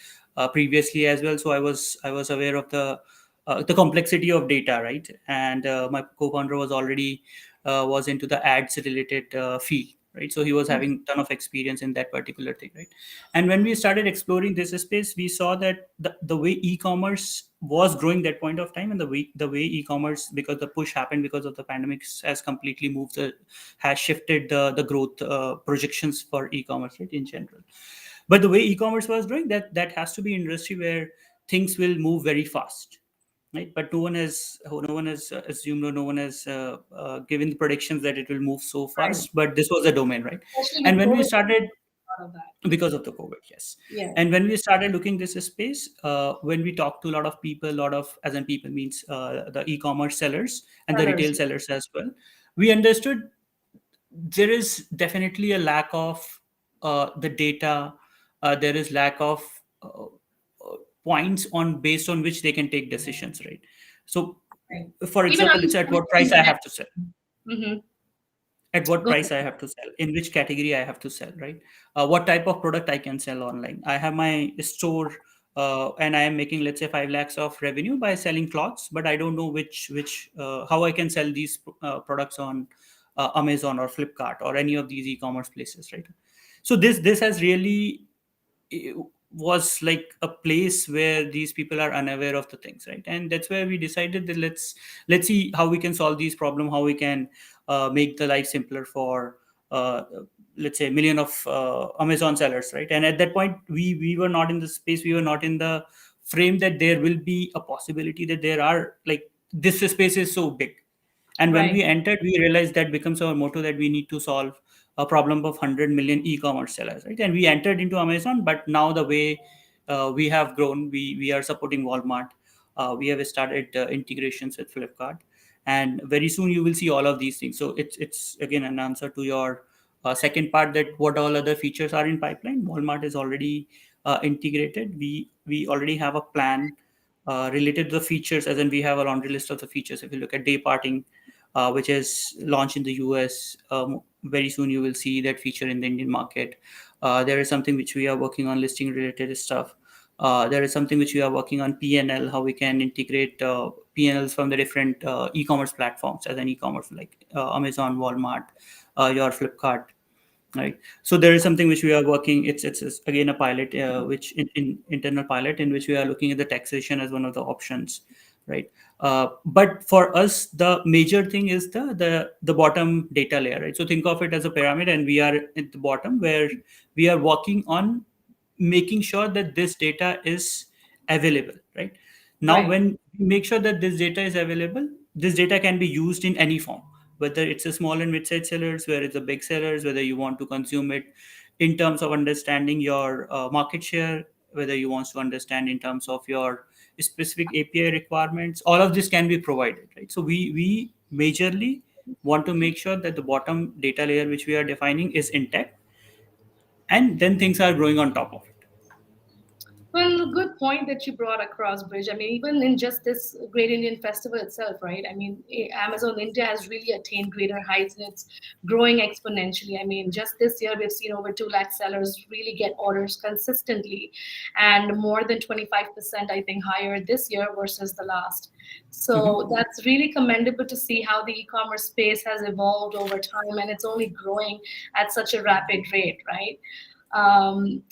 previously as well, so I was aware of the complexity of data, right? And my co-founder was already was into the ads related field, right? So he was having ton of experience in that particular thing, right? And when we started exploring this space, we saw that the way e-commerce was growing that point of time, and the way e-commerce, because the push happened because of the pandemic, has completely moved has shifted the growth projections for e-commerce, right, in general. But the way e-commerce was growing, that has to be industry where things will move very fast, right? But no one has assumed, or no one has given the predictions that it will move so right. fast. But this was a domain, right? Especially And with when we COVID, started out of that. because of the COVID, yes. Yeah, And when we started looking this space, when we talked to a lot of people, a lot of, as in people means the e-commerce sellers and the sellers. retail sellers as well, we understood there is definitely a lack of the data. There is lack of points on based on which they can take decisions, right? So Right. for Even example, it's at understanding what the price I demand. have to sell. Mhm. at what Go price I have to sell, in which category I have to sell, right? What type of product I can sell online. I have my store, and I am making, let's say, 5 lakhs of revenue by selling cloths, but I don't know which how I can sell these products on Amazon or Flipkart or any of these e-commerce places, right? So this has really, it was like a place where these people are unaware of the things, right? And that's where we decided that let's see how we can solve these problem, how we can make the life simpler for uh, let's say million of Amazon sellers, right? And at that point we were not in the space, we were not in the frame that there will be a possibility that there are like this space is so big. And when right. we entered, we realized that becomes our motto, that we need to solve a problem of 100 million e-commerce sellers, right? And we entered into Amazon, but now the way we have grown, we are supporting Walmart. We have started integrations with Flipkart, and very soon you will see all of these things. So it's again an answer to your second part, that what all other features are in pipeline. Walmart is already integrated. We already have a plan related to the features, as in we have a laundry list of the features. If you look at day parting, which is launched in the US. Very soon, you will see that feature in the Indian market. There is something which we are working on, listing related stuff. There is something which we are working on PNL, how we can integrate PNLs from the different e-commerce platforms, as an e-commerce like Amazon, Walmart, your Flipkart, right? So there is something which we are working. It's again a pilot, which in internal pilot, in which we are looking at the taxation as one of the options, right? But for us, the major thing is the bottom data layer, right? So think of it as a pyramid, and we are at the bottom, where we are working on making sure that this data is available, right? Now Right. when we make sure that this data is available, this data can be used in any form, whether it's a small and mid-sized sellers, where it's a big sellers, whether you want to consume it in terms of understanding your market share, whether you want to understand in terms of your specific API requirements. All of this can be provided, right? So we majorly want to make sure that the bottom data layer which we are defining is intact, and then things are growing on top of it. Well, good point that you brought across, Bridge. I mean, even in just this Great Indian Festival itself, right? I mean, Amazon India has really attained greater heights and it's growing exponentially. I mean, just this year, we've seen over 2 lakh sellers really get orders consistently and more than 25%, I think, higher this year versus the last. Mhm. So that's really commendable to see how the e commerce space has evolved over time and it's only growing at such a rapid rate, right?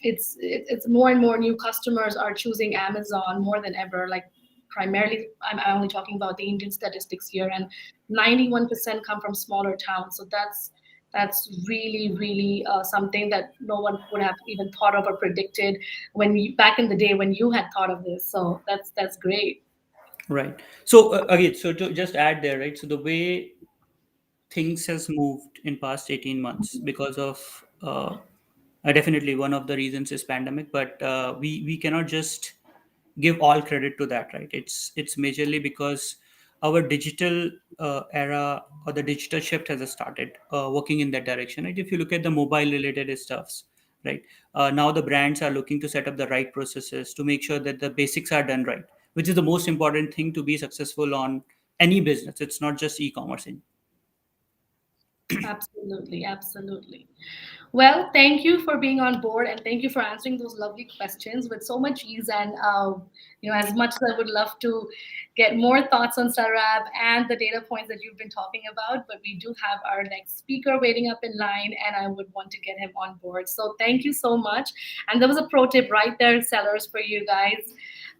It's more and more new customers are choosing Amazon more than ever. Like primarily, I'm only talking about the Indian statistics here, and 91% come from smaller towns. So that's really really something that no one would have even thought of or predicted when you, back in the day when you had thought of this. So that's great. Right. So again, so to just add there, right? So the way things has moved in past 18 months because of definitely one of the reasons is pandemic, but we cannot just give all credit to that, right? It's majorly because our digital era, or the digital shift has started working in that direction, right? If you look at the mobile related stuffs, right? Now the brands are looking to set up the right processes to make sure that the basics are done right, which is the most important thing to be successful on any business. It's not just e-commerce. Absolutely, absolutely. Well, thank you for being on board and thank you for answering those lovely questions with so much ease. And as much as I would love to get more thoughts on SellerApp and the data points that you've been talking about, but we do have our next speaker waiting up in line, and I would want to get him on board. So thank you so much. And there was a pro tip right there, sellers, for you guys.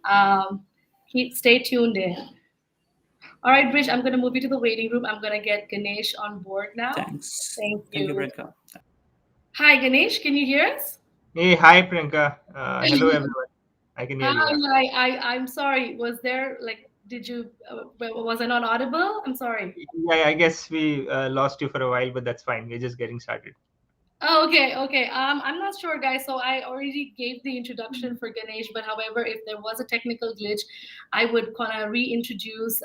Um, stay tuned in. All right, Bridge, I'm going to move you to the waiting room. I'm going to get Ganesh on board now. Thanks. Thank Thank you, you. Priyanka. Hi, Ganesh. Can you hear us? Hey, hi Priyanka. Hello everyone. I can hear Hi, you now. I'm sorry. Was there like, did you, was I not audible? I'm sorry. Yeah, I guess we lost you for a while, but that's fine. We're just getting started. Oh, okay, okay. I'm not sure, guys. So I already gave the introduction for Ganesh, but however, if there was a technical glitch, I would kind of reintroduce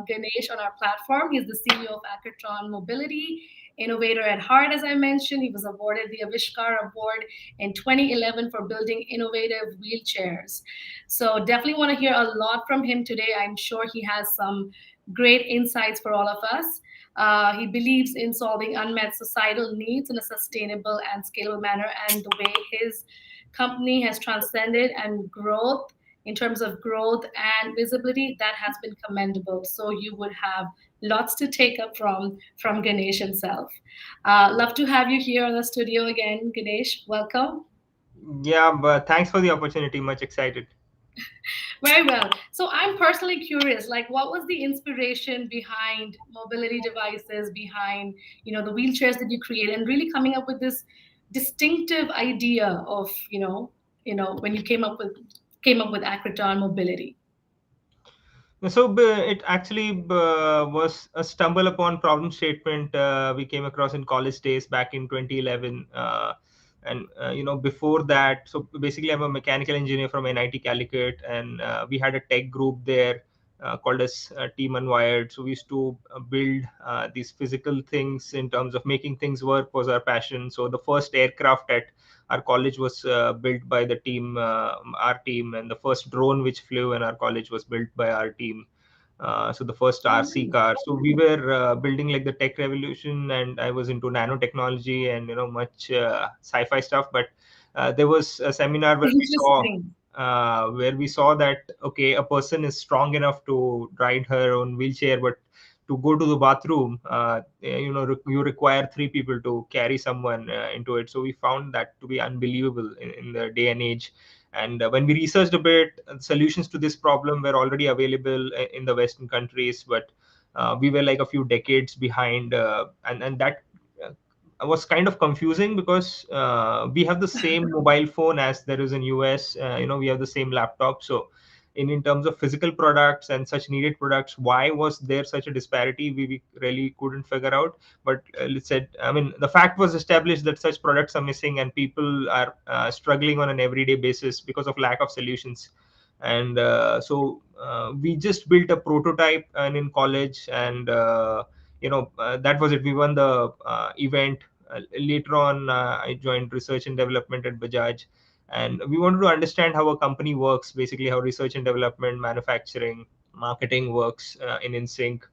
Ganesh on our platform. He's the CEO of Acatron Mobility, innovator at heart, as I mentioned. He was awarded the Avishkar Award in 2011 for building innovative wheelchairs. So definitely want to hear a lot from him today. I'm sure he has some great insights for all of us. He believes in solving unmet societal needs in a sustainable and scalable manner, and the way his company has transcended and growth in terms of growth and visibility, that has been commendable. So you would have lots to take up from Ganesh himself. Love to have you here in the studio again, Ganesh. Welcome. Yeah, but thanks for the opportunity. Much excited. Very well. So I'm personally curious, like what was the inspiration behind mobility devices, behind, the wheelchairs that you create, and really coming up with this distinctive idea of, when you came up with Acroton Mobility. So it actually was a stumble upon problem statement we came across in college days back in 2011. And before that, so basically I'm a mechanical engineer from NIT Calicut, and we had a tech group there called as Team Unwired. So we used to build these physical things. In terms of making things work was our passion. So the first aircraft at our college was built by the team, our team, and the first drone which flew in our college was built by our team. So the first RC Oh, car. So we were building like the tech revolution, and I was into nanotechnology and much sci-fi stuff. But there was a seminar interesting. where we saw that okay, a person is strong enough to ride her own wheelchair, but to go to the bathroom, you require three people to carry someone into it. So we found that to be unbelievable in the day and age. And when we researched a bit, solutions to this problem were already available in the Western countries, but we were like a few decades behind, and that was kind of confusing because we have the same mobile phone as there is in US. We have the same laptop. So in terms of physical products and such needed products, why was there such a disparity? We really couldn't figure out. But let's say, I mean, the fact was established that such products are missing and people are struggling on an everyday basis because of lack of solutions. And we just built a prototype and in college, and that was it. We won the event. Later on, I joined research and development at Bajaj, and we wanted to understand how a company works, basically how research and development, manufacturing, marketing works in sync.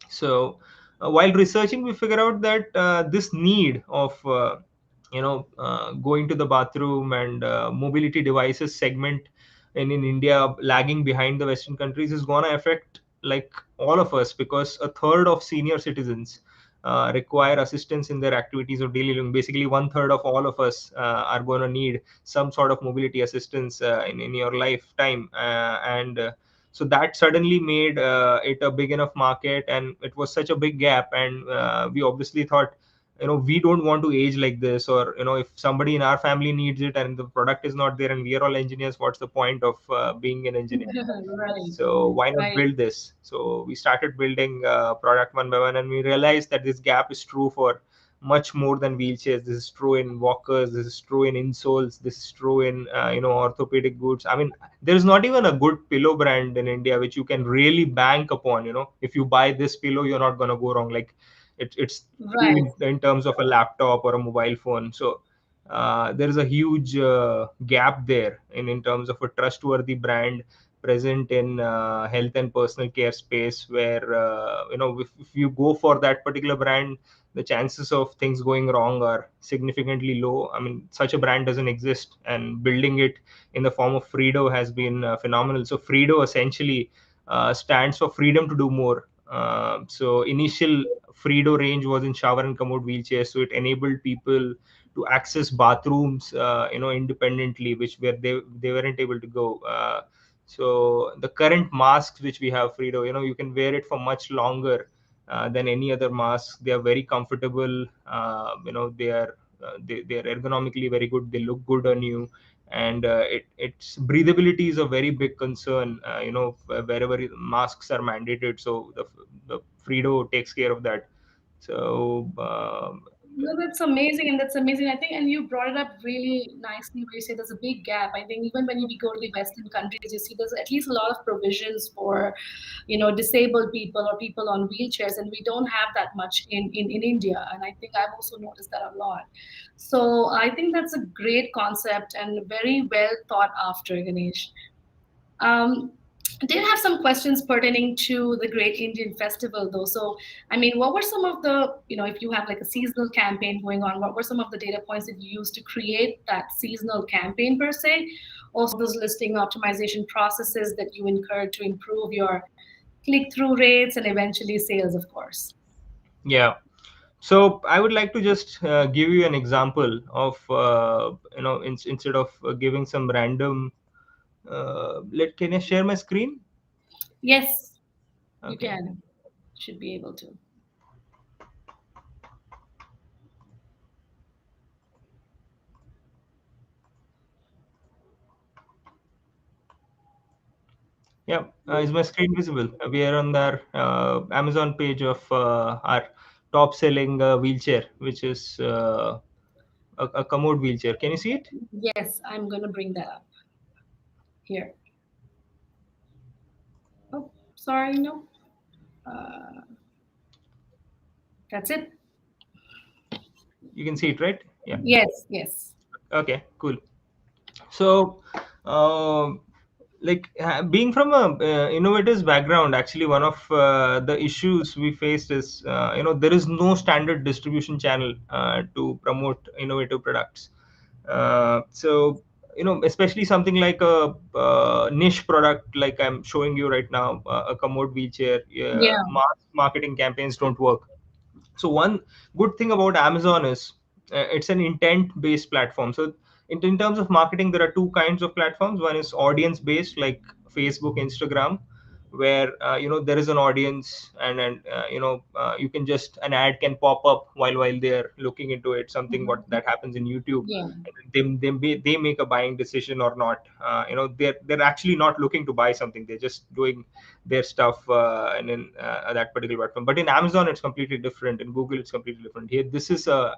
So while researching, we figure out that this need of going to the bathroom and mobility devices segment in India lagging behind the Western countries is going to affect like all of us, because a third of senior citizens require assistance in their activities of daily living. Basically, one third of all of us are going to need some sort of mobility assistance in your lifetime, and so that suddenly made it a big enough market, and it was such a big gap. And we obviously thought, we don't want to age like this, or if somebody in our family needs it and the product is not there and we are all engineers, what's the point of being an engineer? Right, So why not right. build this? So we started building product one by one, and we realized that this gap is true for much more than wheelchairs. This is true in walkers, this is true in insoles, this is true in orthopedic goods. I mean, there's not even a good pillow brand in India which you can really bank upon. If you buy this pillow, you're not going to go wrong. Like it's true Right. in terms of a laptop or a mobile phone. So there is a huge gap there in terms of a trustworthy brand present in health and personal care space, where if you go for that particular brand, the chances of things going wrong are significantly low. I mean, such a brand doesn't exist, and building it in the form of Fredo has been phenomenal. So Fredo essentially stands for freedom to do more. So initial Fredo range was in shower and commode wheelchairs, so it enabled people to access bathrooms, independently, which where they weren't able to go. So the current masks which we have, Fredo, you can wear it for much longer than any other mask. They are very comfortable. They are ergonomically very good. They look good on you, and its breathability is a very big concern. Wherever masks are mandated, so the Fredo takes care of that. So No, that's amazing, and that's amazing. I think, and you brought it up really nicely where you say there's a big gap. I think even when we go to the Western countries, you see there's at least a lot of provisions for, disabled people or people on wheelchairs, and we don't have that much in India. And I think I've also noticed that a lot. So I think that's a great concept and very well thought after, Ganesh. Um, did have some questions pertaining to the Great Indian Festival, though. So, I mean, what were some of the, if you have like a seasonal campaign going on, what were some of the data points that you used to create that seasonal campaign per se? Also, those listing optimization processes that you incurred to improve your click-through rates and eventually sales, of course. Yeah. So I would like to just give you an example of instead of giving some random. Can I share my screen? Yes, you Okay. can. Should be able to. Yeah. Is my screen visible? We are on the Amazon page of our top selling wheelchair, which is a commode wheelchair. Can you see it? Yes, I'm going to bring that up here. Oh, sorry, no. Uh, that's it. You can see it, right? Yeah. Yes, yes. Okay. Cool. So, um being from a innovators background, actually one of the issues we faced is there is no standard distribution channel to promote innovative products. So especially something like a niche product like I'm showing you right now, a commode wheelchair, Yeah. mass marketing campaigns don't work. So one good thing about Amazon is it's an intent based platform. So in terms of marketing, there are two kinds of platforms. One is audience based, like Facebook, Instagram, where there is an audience, and you can just, an ad can pop up while they're looking into it, something Mhm. what that happens in YouTube. Yeah. And they make a buying decision or not. They're actually not looking to buy something, they're just doing their stuff, and in that particular platform. But in Amazon, it's completely different. In Google, it's completely different. Here, this is a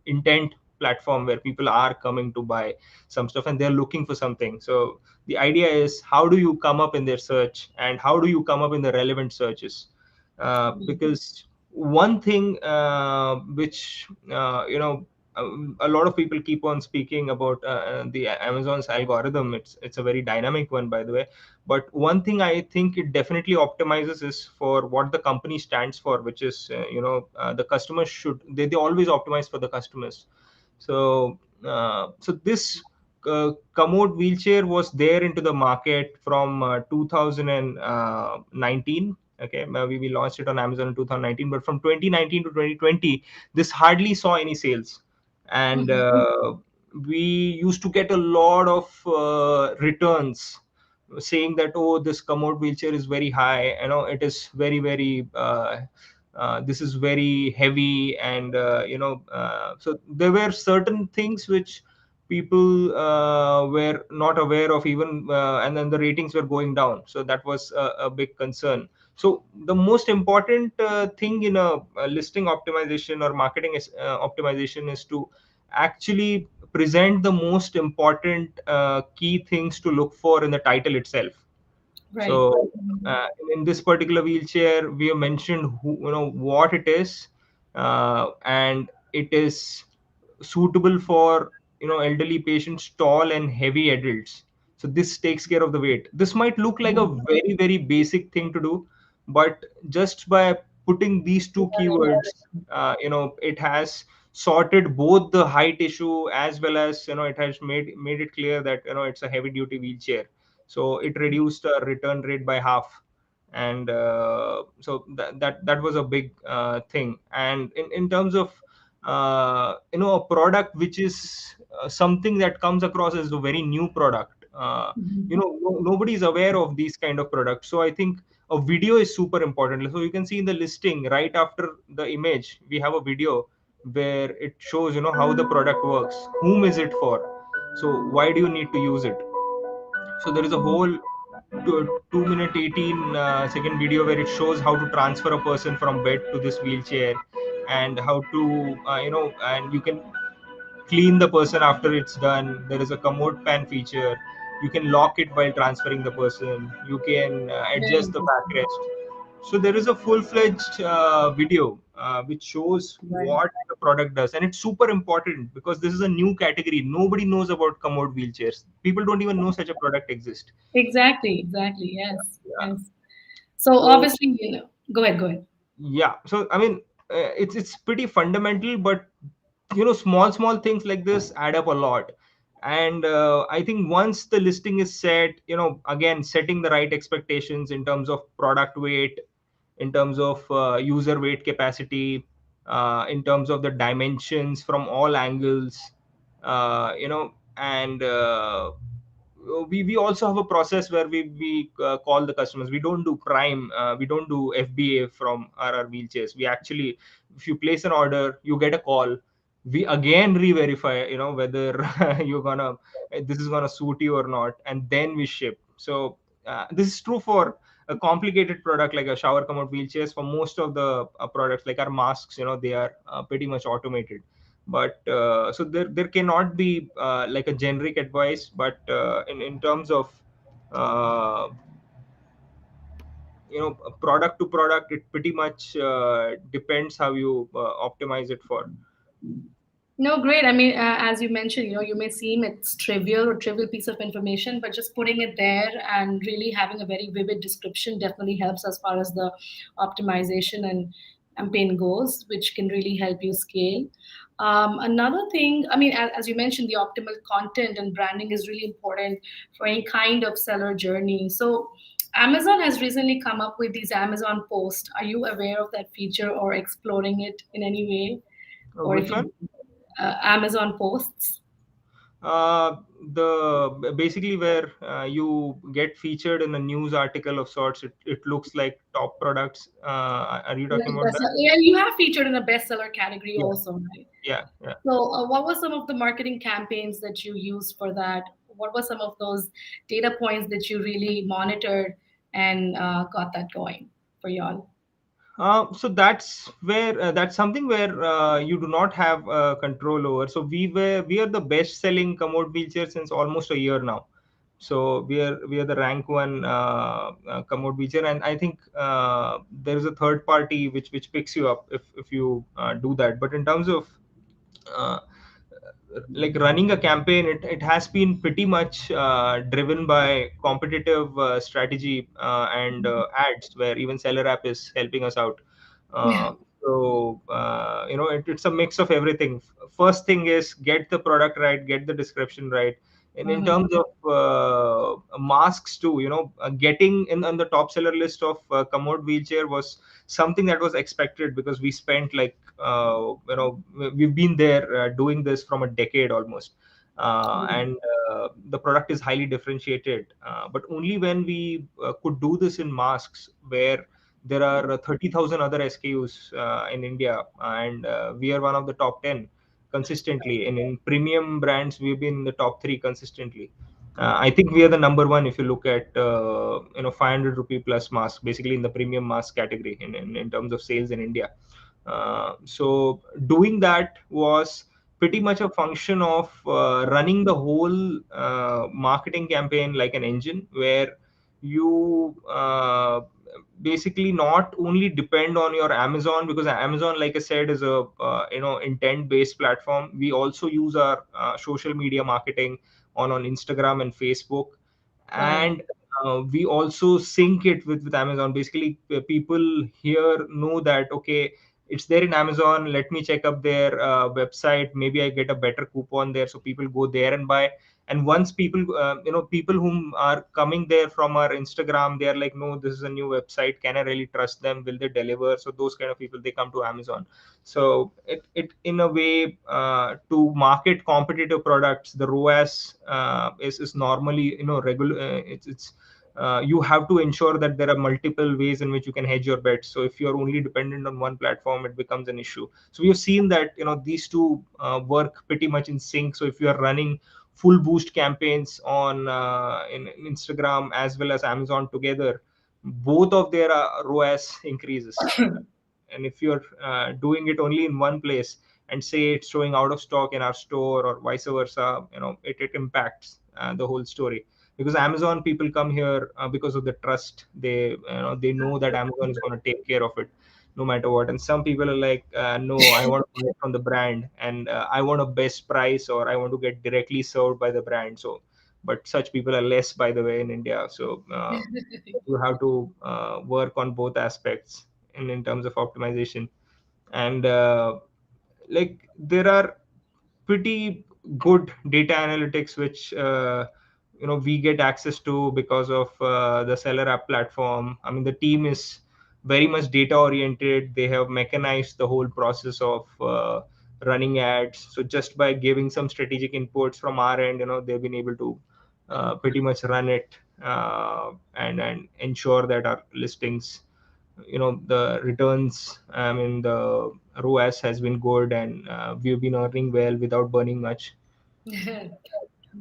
intent platform where people are coming to buy some stuff and they're looking for something. So the idea is, how do you come up in their search, and how do you come up in the relevant searches? Because one thing which a lot of people keep on speaking about the Amazon's algorithm. It's a very dynamic one, by the way. But one thing I think it definitely optimizes is for what the company stands for, which is the customers they always optimize for the customers. So this commode wheelchair was there into the market from 2019. Okay, we launched it on Amazon in 2019, but from 2019 to 2020, this hardly saw any sales. And Mhm. we used to get a lot of returns saying that, oh, this commode wheelchair is very high, it is very very this is very heavy, and so there were certain things which people were not aware of, even and then the ratings were going down, so that was a big concern. So the most important thing in a listing optimization or marketing optimization is to actually present the most important key things to look for in the title itself. Right. So in this particular wheelchair, we have mentioned what it is, and it is suitable for elderly patients, tall and heavy adults. So this takes care of the weight. This might look like a very very basic thing to do, but just by putting these two keywords, it has sorted both the height issue, as well as it has made it clear that it's a heavy duty wheelchair. So it reduced the return rate by half. And so that was a big thing. And in terms of a product which is something that comes across as a very new product, Mhm. nobody is aware of these kind of products. So I think a video is super important. So you can see in the listing, right after the image, we have a video where it shows how the product works, whom is it for, so why do you need to use it. So there is a whole 2 minute 18 second video where it shows how to transfer a person from bed to this wheelchair, and how to and you can clean the person after it's done. There is a commode pan feature. You can lock it while transferring the person. You can Very adjust the interesting. backrest. So there is a full-fledged video which shows Right. what the product does, and it's super important because this is a new category. Nobody knows about commode wheelchairs. People don't even know such a product exists. Exactly, exactly. Yes, Yeah. yes. So So obviously, go ahead, go ahead. yeah, so I mean, it's pretty fundamental, but small things like this add up a lot. And I think once the listing is set, again, setting the right expectations in terms of product weight, in terms of user weight capacity, in terms of the dimensions from all angles, and we also have a process where we call the customers. We don't do prime, we don't do FBA from our wheelchairs. We actually, if you place an order, you get a call. We again re-verify, whether you're gonna this is gonna suit you or not, and then we ship. So this is true for a complicated product like a shower commode wheelchairs. For most of the products like our masks, they are pretty much automated. But so there cannot be like a generic advice, but in terms of uh, product to product, it pretty much depends how you optimize it for. No, great. I mean, as you mentioned, you may seem it's trivial or trivial piece of information, but just putting it there and really having a very vivid description definitely helps as far as the optimization and campaign goes, which can really help you scale. Another thing, I mean, as you mentioned, the optimal content and branding is really important for any kind of seller journey. So, Amazon has recently come up with these Amazon posts. Are you aware of that feature or exploring it in any way? Or Which if one? you Amazon posts. The basically where you get featured in a news article of sorts. It looks like top products. Are you talking Like about that? yeah, you have featured in a bestseller category Yeah, also, right? yeah. So, what were some of the marketing campaigns that you used for that? What were some of those data points that you really monitored and got that going for y'all? So that's something where you do not have control over. So we are the best selling commode wheelchair since almost a year now. So we are the rank one commode wheelchair, and I think there is a third party which picks you up if you do that. But in terms of uh, like running a campaign, it has been pretty much driven by competitive strategy and ads, where even SellerApp is helping us out. uh, so it's a mix of everything. First thing is get the product right, get the description right. And in Mhm. terms of masks too, getting in on the top seller list of commode wheelchair was something that was expected, because we spent like we've been there doing this from a decade almost. And the product is highly differentiated, but only when we could do this in masks, where there are 30,000 other SKUs in India, and we are one of the top 10 consistently. And in premium brands, we've been in the top 3 consistently. I think we are the number one if you look at 500 rupee plus mask, basically in the premium mask category in terms of sales in India. So doing that was pretty much a function of running the whole marketing campaign like an engine, where you basically not only depend on your Amazon, because Amazon, like I said, is a intent based platform. We also use our social media marketing on Instagram and Facebook. Right. And we also sync it with Amazon. Basically, people here know that, okay, it's there in Amazon, let me check up their website, maybe I get a better coupon there, so people go there and buy. And once people people whom are coming there from our Instagram, they are like, no, this is a new website, can I really trust them, will they deliver? So those kind of people, they come to Amazon. So it in a way, to market competitive products, the ROAS is normally regular. It's You have to ensure that there are multiple ways in which you can hedge your bets. So if you're only dependent on one platform, it becomes an issue. So we have seen that these two work pretty much in sync. So if you are running full boost campaigns on in Instagram as well as Amazon together, both of their ROAS increases. And if you're doing it only in one place, and say it's showing out of stock in our store or vice versa, it impacts the whole story. because Amazon people come here because of the trust. They know that Amazon is going to take care of it no matter what. And some people are like, no, I want to buy from the brand, and I want a best price, or I want to get directly served by the brand. So, but such people are less, by the way, in India. So you have to work on both aspects in terms of optimization. And like there are pretty good data analytics which we get access to because of the SellerApp platform. I mean, the team is very much data oriented. They have mechanized the whole process of running ads. So just by giving some strategic inputs from our end, they've been able to pretty much run it and ensure that our listings, the returns, I mean, the ROAS has been good, and we've been earning well without burning much.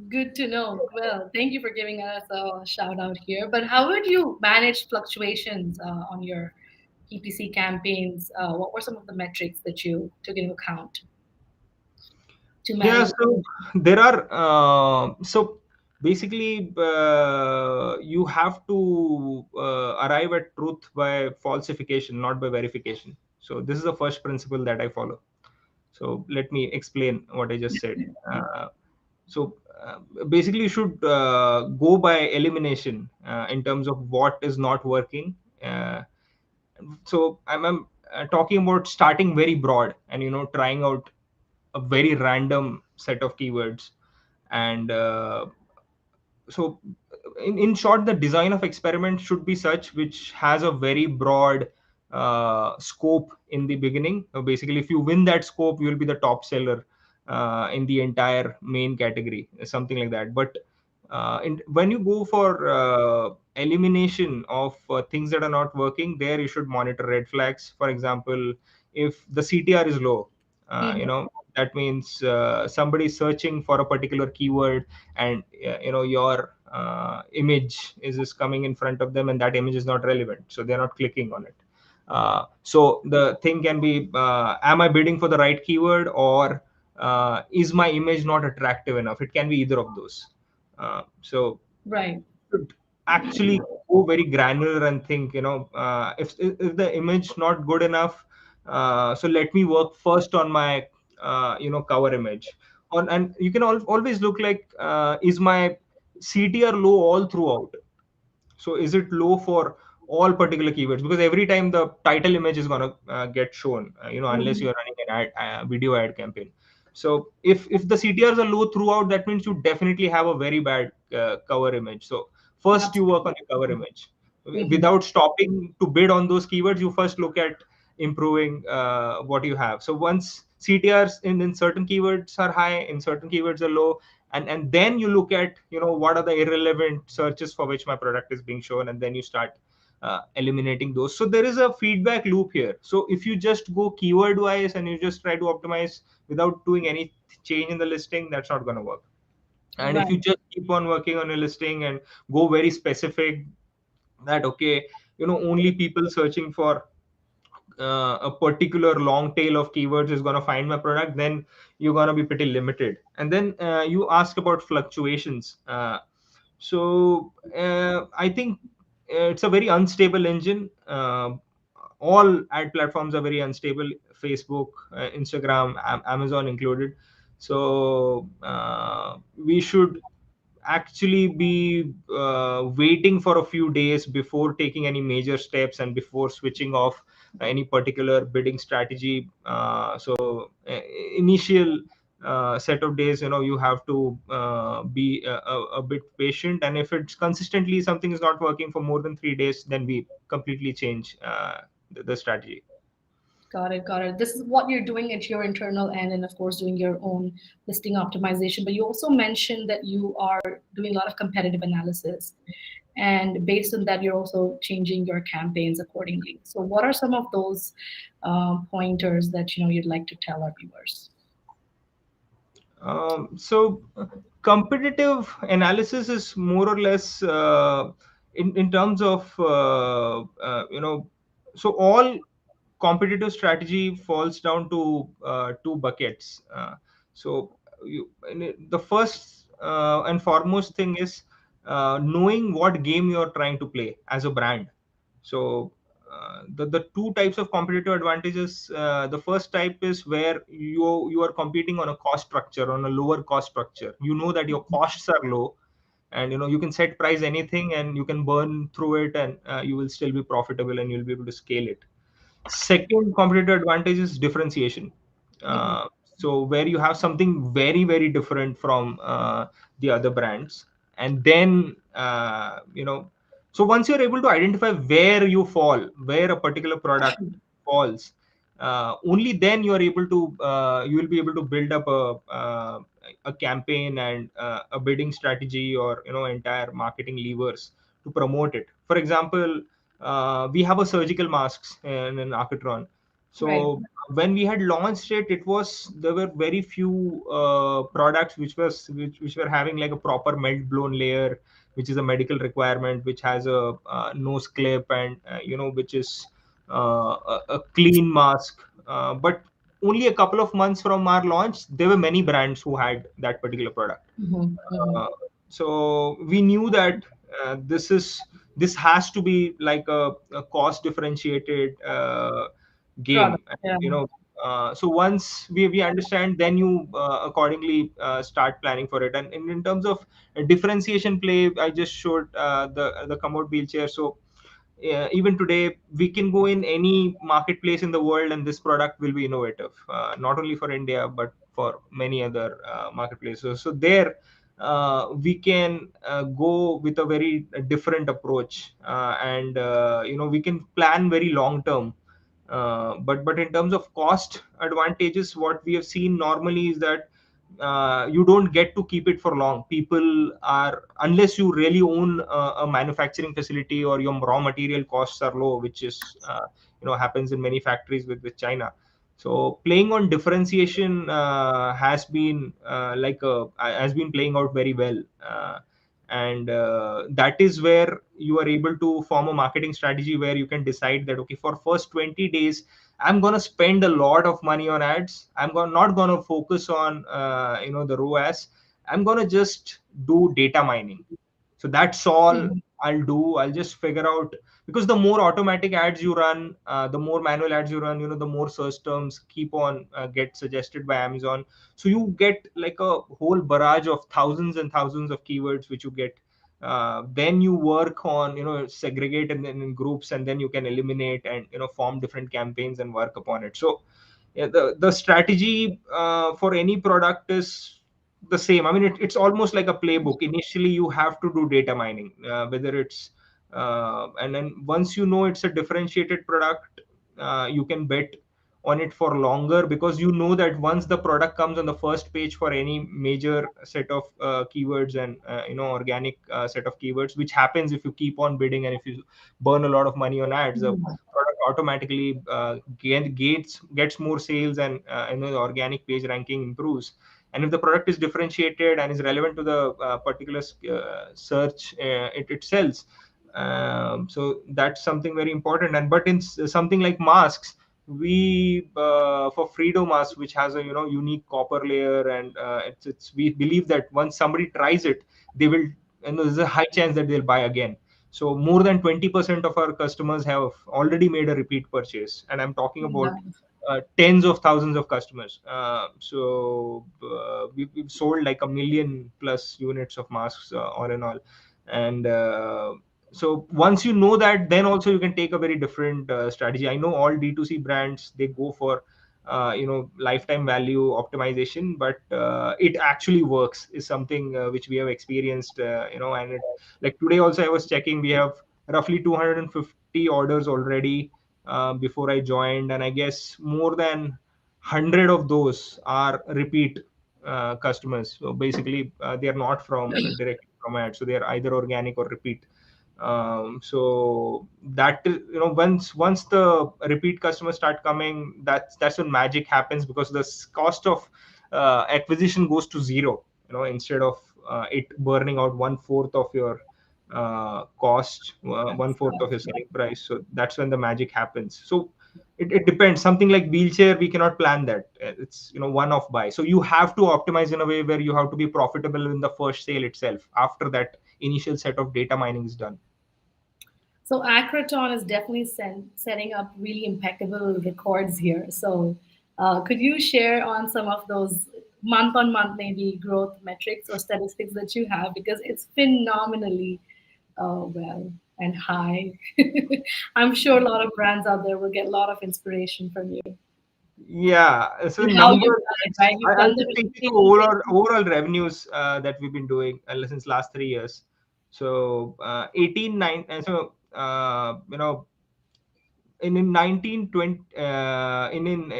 Good to know. Well, thank you for giving us a shout out here. But how would you manage fluctuations on your PPC campaigns? What were some of the metrics that you took into account to Yeah, manage? so there are so basically you have to arrive at truth by falsification, not by verification. So this is the first principle that I follow. So let me explain what I just said. So basically, you should go by elimination in terms of what is not working. So I'm talking about starting very broad and trying out a very random set of keywords. And so in short, the design of experiment should be such which has a very broad scope in the beginning. So basically, if you win that scope, you will be the top seller in the entire main category, something like that. But when you go for elimination of things that are not working, there you should monitor red flags. For example, if the CTR is low, Mhm. that means somebody is searching for a particular keyword, and your image is coming in front of them, and that image is not relevant, so they're not clicking on it. So the thing can be, am I bidding for the right keyword, or is my image not attractive enough? It can be either of those. So Right. should actually go very granular and think, if the image not good enough, so let me work first on my cover image. And you can always look like, is my CTR low all throughout? So is it low for all particular keywords? Because every time the title image is going to get shown, unless Mhm. you're running an video ad campaign. So if the CTRs are low throughout, that means you definitely have a very bad cover image. So first you work on your cover image Mhm. without stopping to bid on those keywords. You first look at improving what you have. So once CTRs in certain keywords are high, in certain keywords are low, and then you look at what are the irrelevant searches for which my product is being shown, and then you start eliminating those. So there is a feedback loop here. So if you just go keyword wise and you just try to optimize without doing any change in the listing, that's not going to work. And if you Right. just keep on working on your listing and go very specific, that okay, only people searching for a particular long tail of keywords is going to find my product, then you're going to be pretty limited. And then you ask about fluctuations. I think it's a very unstable engine. All ad platforms are very unstable, Facebook, Instagram, Amazon included. So we should actually be waiting for a few days before taking any major steps and before switching off any particular bidding strategy. Initial set of days, you have to be a bit patient, and if it's consistently something is not working for more than 3 days, then we completely change the strategy. Got it, got it. This is what you're doing at your internal end, and of course, doing your own listing optimization. But you also mentioned that you are doing a lot of competitive analysis, and based on that, you're also changing your campaigns accordingly. So, what are some of those pointers that you'd like to tell our viewers? Competitive analysis is more or less in terms of so all competitive strategy falls down to two buckets. The first and foremost thing is knowing what game you're trying to play as a brand. So the two types of competitive advantages, the first type is where you are competing on a cost structure, on a lower cost structure. You know that your costs are low, and you can set price anything and you can burn through it, and you will still be profitable and you'll be able to scale it. Second competitive advantage is differentiation. Mhm. So where you have something very very different from the other brands, and then so once you're able to identify where you fall, where a particular product falls, only then you will be able to build up a campaign and a bidding strategy, or entire marketing levers to promote it. For example, we have a surgical masks in Architron. Right. So when we had launched it, there were very few products which were having like a proper melt blown layer, which is a medical requirement, which has a nose clip, and which is a clean mask. But only a couple of months from our launch, there were many brands who had that particular product. Mhm. Mhm. uh, so we knew that this has to be like a cost differentiated Product. game. And, Yeah. so once we understand, then you accordingly start planning for it. And in terms of differentiation play, I just showed the commode wheelchair. So even today we can go in any marketplace in the world and this product will be innovative, not only for India but for many other marketplaces. So there we can go with a very different approach, and we can plan very long term. But in terms of cost advantages, what we have seen normally is that you don't get to keep it for long. People are, unless you really own a manufacturing facility or your raw material costs are low, which is happens in many factories with China. So playing on differentiation has been playing out very well. And that is where you are able to form a marketing strategy where you can decide that, okay, for first 20 days I'm going to spend a lot of money on ads. Not going to focus on the ROAS. I'm going to just do data mining. So that's all Mhm. I'll do. I'll just figure out, because the more automatic ads you run, the more manual ads you run, the more search terms keep on get suggested by Amazon. So you get like a whole barrage of thousands and thousands of keywords which you get. Then you work on, segregate and then in groups, and then you can eliminate and form different campaigns and work upon it. So yeah, the strategy for any product is the same. I mean, it's almost like a playbook. Initially you have to do data mining, whether it's and then once you know it's a differentiated product, you can bet on it for longer, because you know that once the product comes on the first page for any major set of keywords and organic set of keywords, which happens if you keep on bidding and if you burn a lot of money on ads, the Mhm. product automatically gets more sales, and the organic page ranking improves. And if the product is differentiated and is relevant to the particular search, it sells. So that's something very important. And but in something like masks, we for Fredo mask, which has a unique copper layer, and it's we believe that once somebody tries it, they will, there's a high chance that they'll buy again. So more than 20% of our customers have already made a repeat purchase, and I'm talking about Nice. tens of thousands of customers. We've sold like 1 million plus units of masks, all in all. And so once you know that, then also you can take a very different strategy. I know all D2C brands, they go for lifetime value optimization, but it actually works is something which we have experienced. And it, like today also I was checking, we have roughly 250 orders already before I joined, and I guess more than 100 of those are repeat customers. So basically, they are not from directly from ads, so they are either organic or repeat. So that is, once the repeat customers start coming, that's when magic happens, because the cost of acquisition goes to zero. Instead of it burning out one fourth of your cost, one fourth of your selling price. So that's when the magic happens. So it depends. Something like wheelchair, we cannot plan that. It's, one off buy, so you have to optimize in a way where you have to be profitable in the first sale itself, after that initial set of data mining is done. So Acroton is definitely setting up really impeccable records here. So could you share on some of those month on month maybe growth metrics or statistics that you have, because it's phenomenally well and high. I'm sure a lot of brands out there will get a lot of inspiration from you Yeah, so and how number, you've done it, right? You've I'll done the just take you to table. overall revenues that we've been doing since last 3 years. So 18 9 so in 1920 in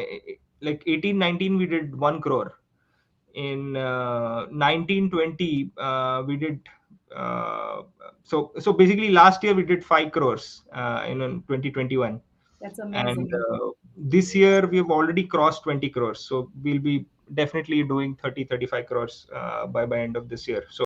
like 18-19 we did 1 crore. In 1920 we did so basically last year we did 5 crores in 2021. That's And amazing. this year we have already crossed 20 crores, so we'll be definitely doing 30-35 crores by end of this year. So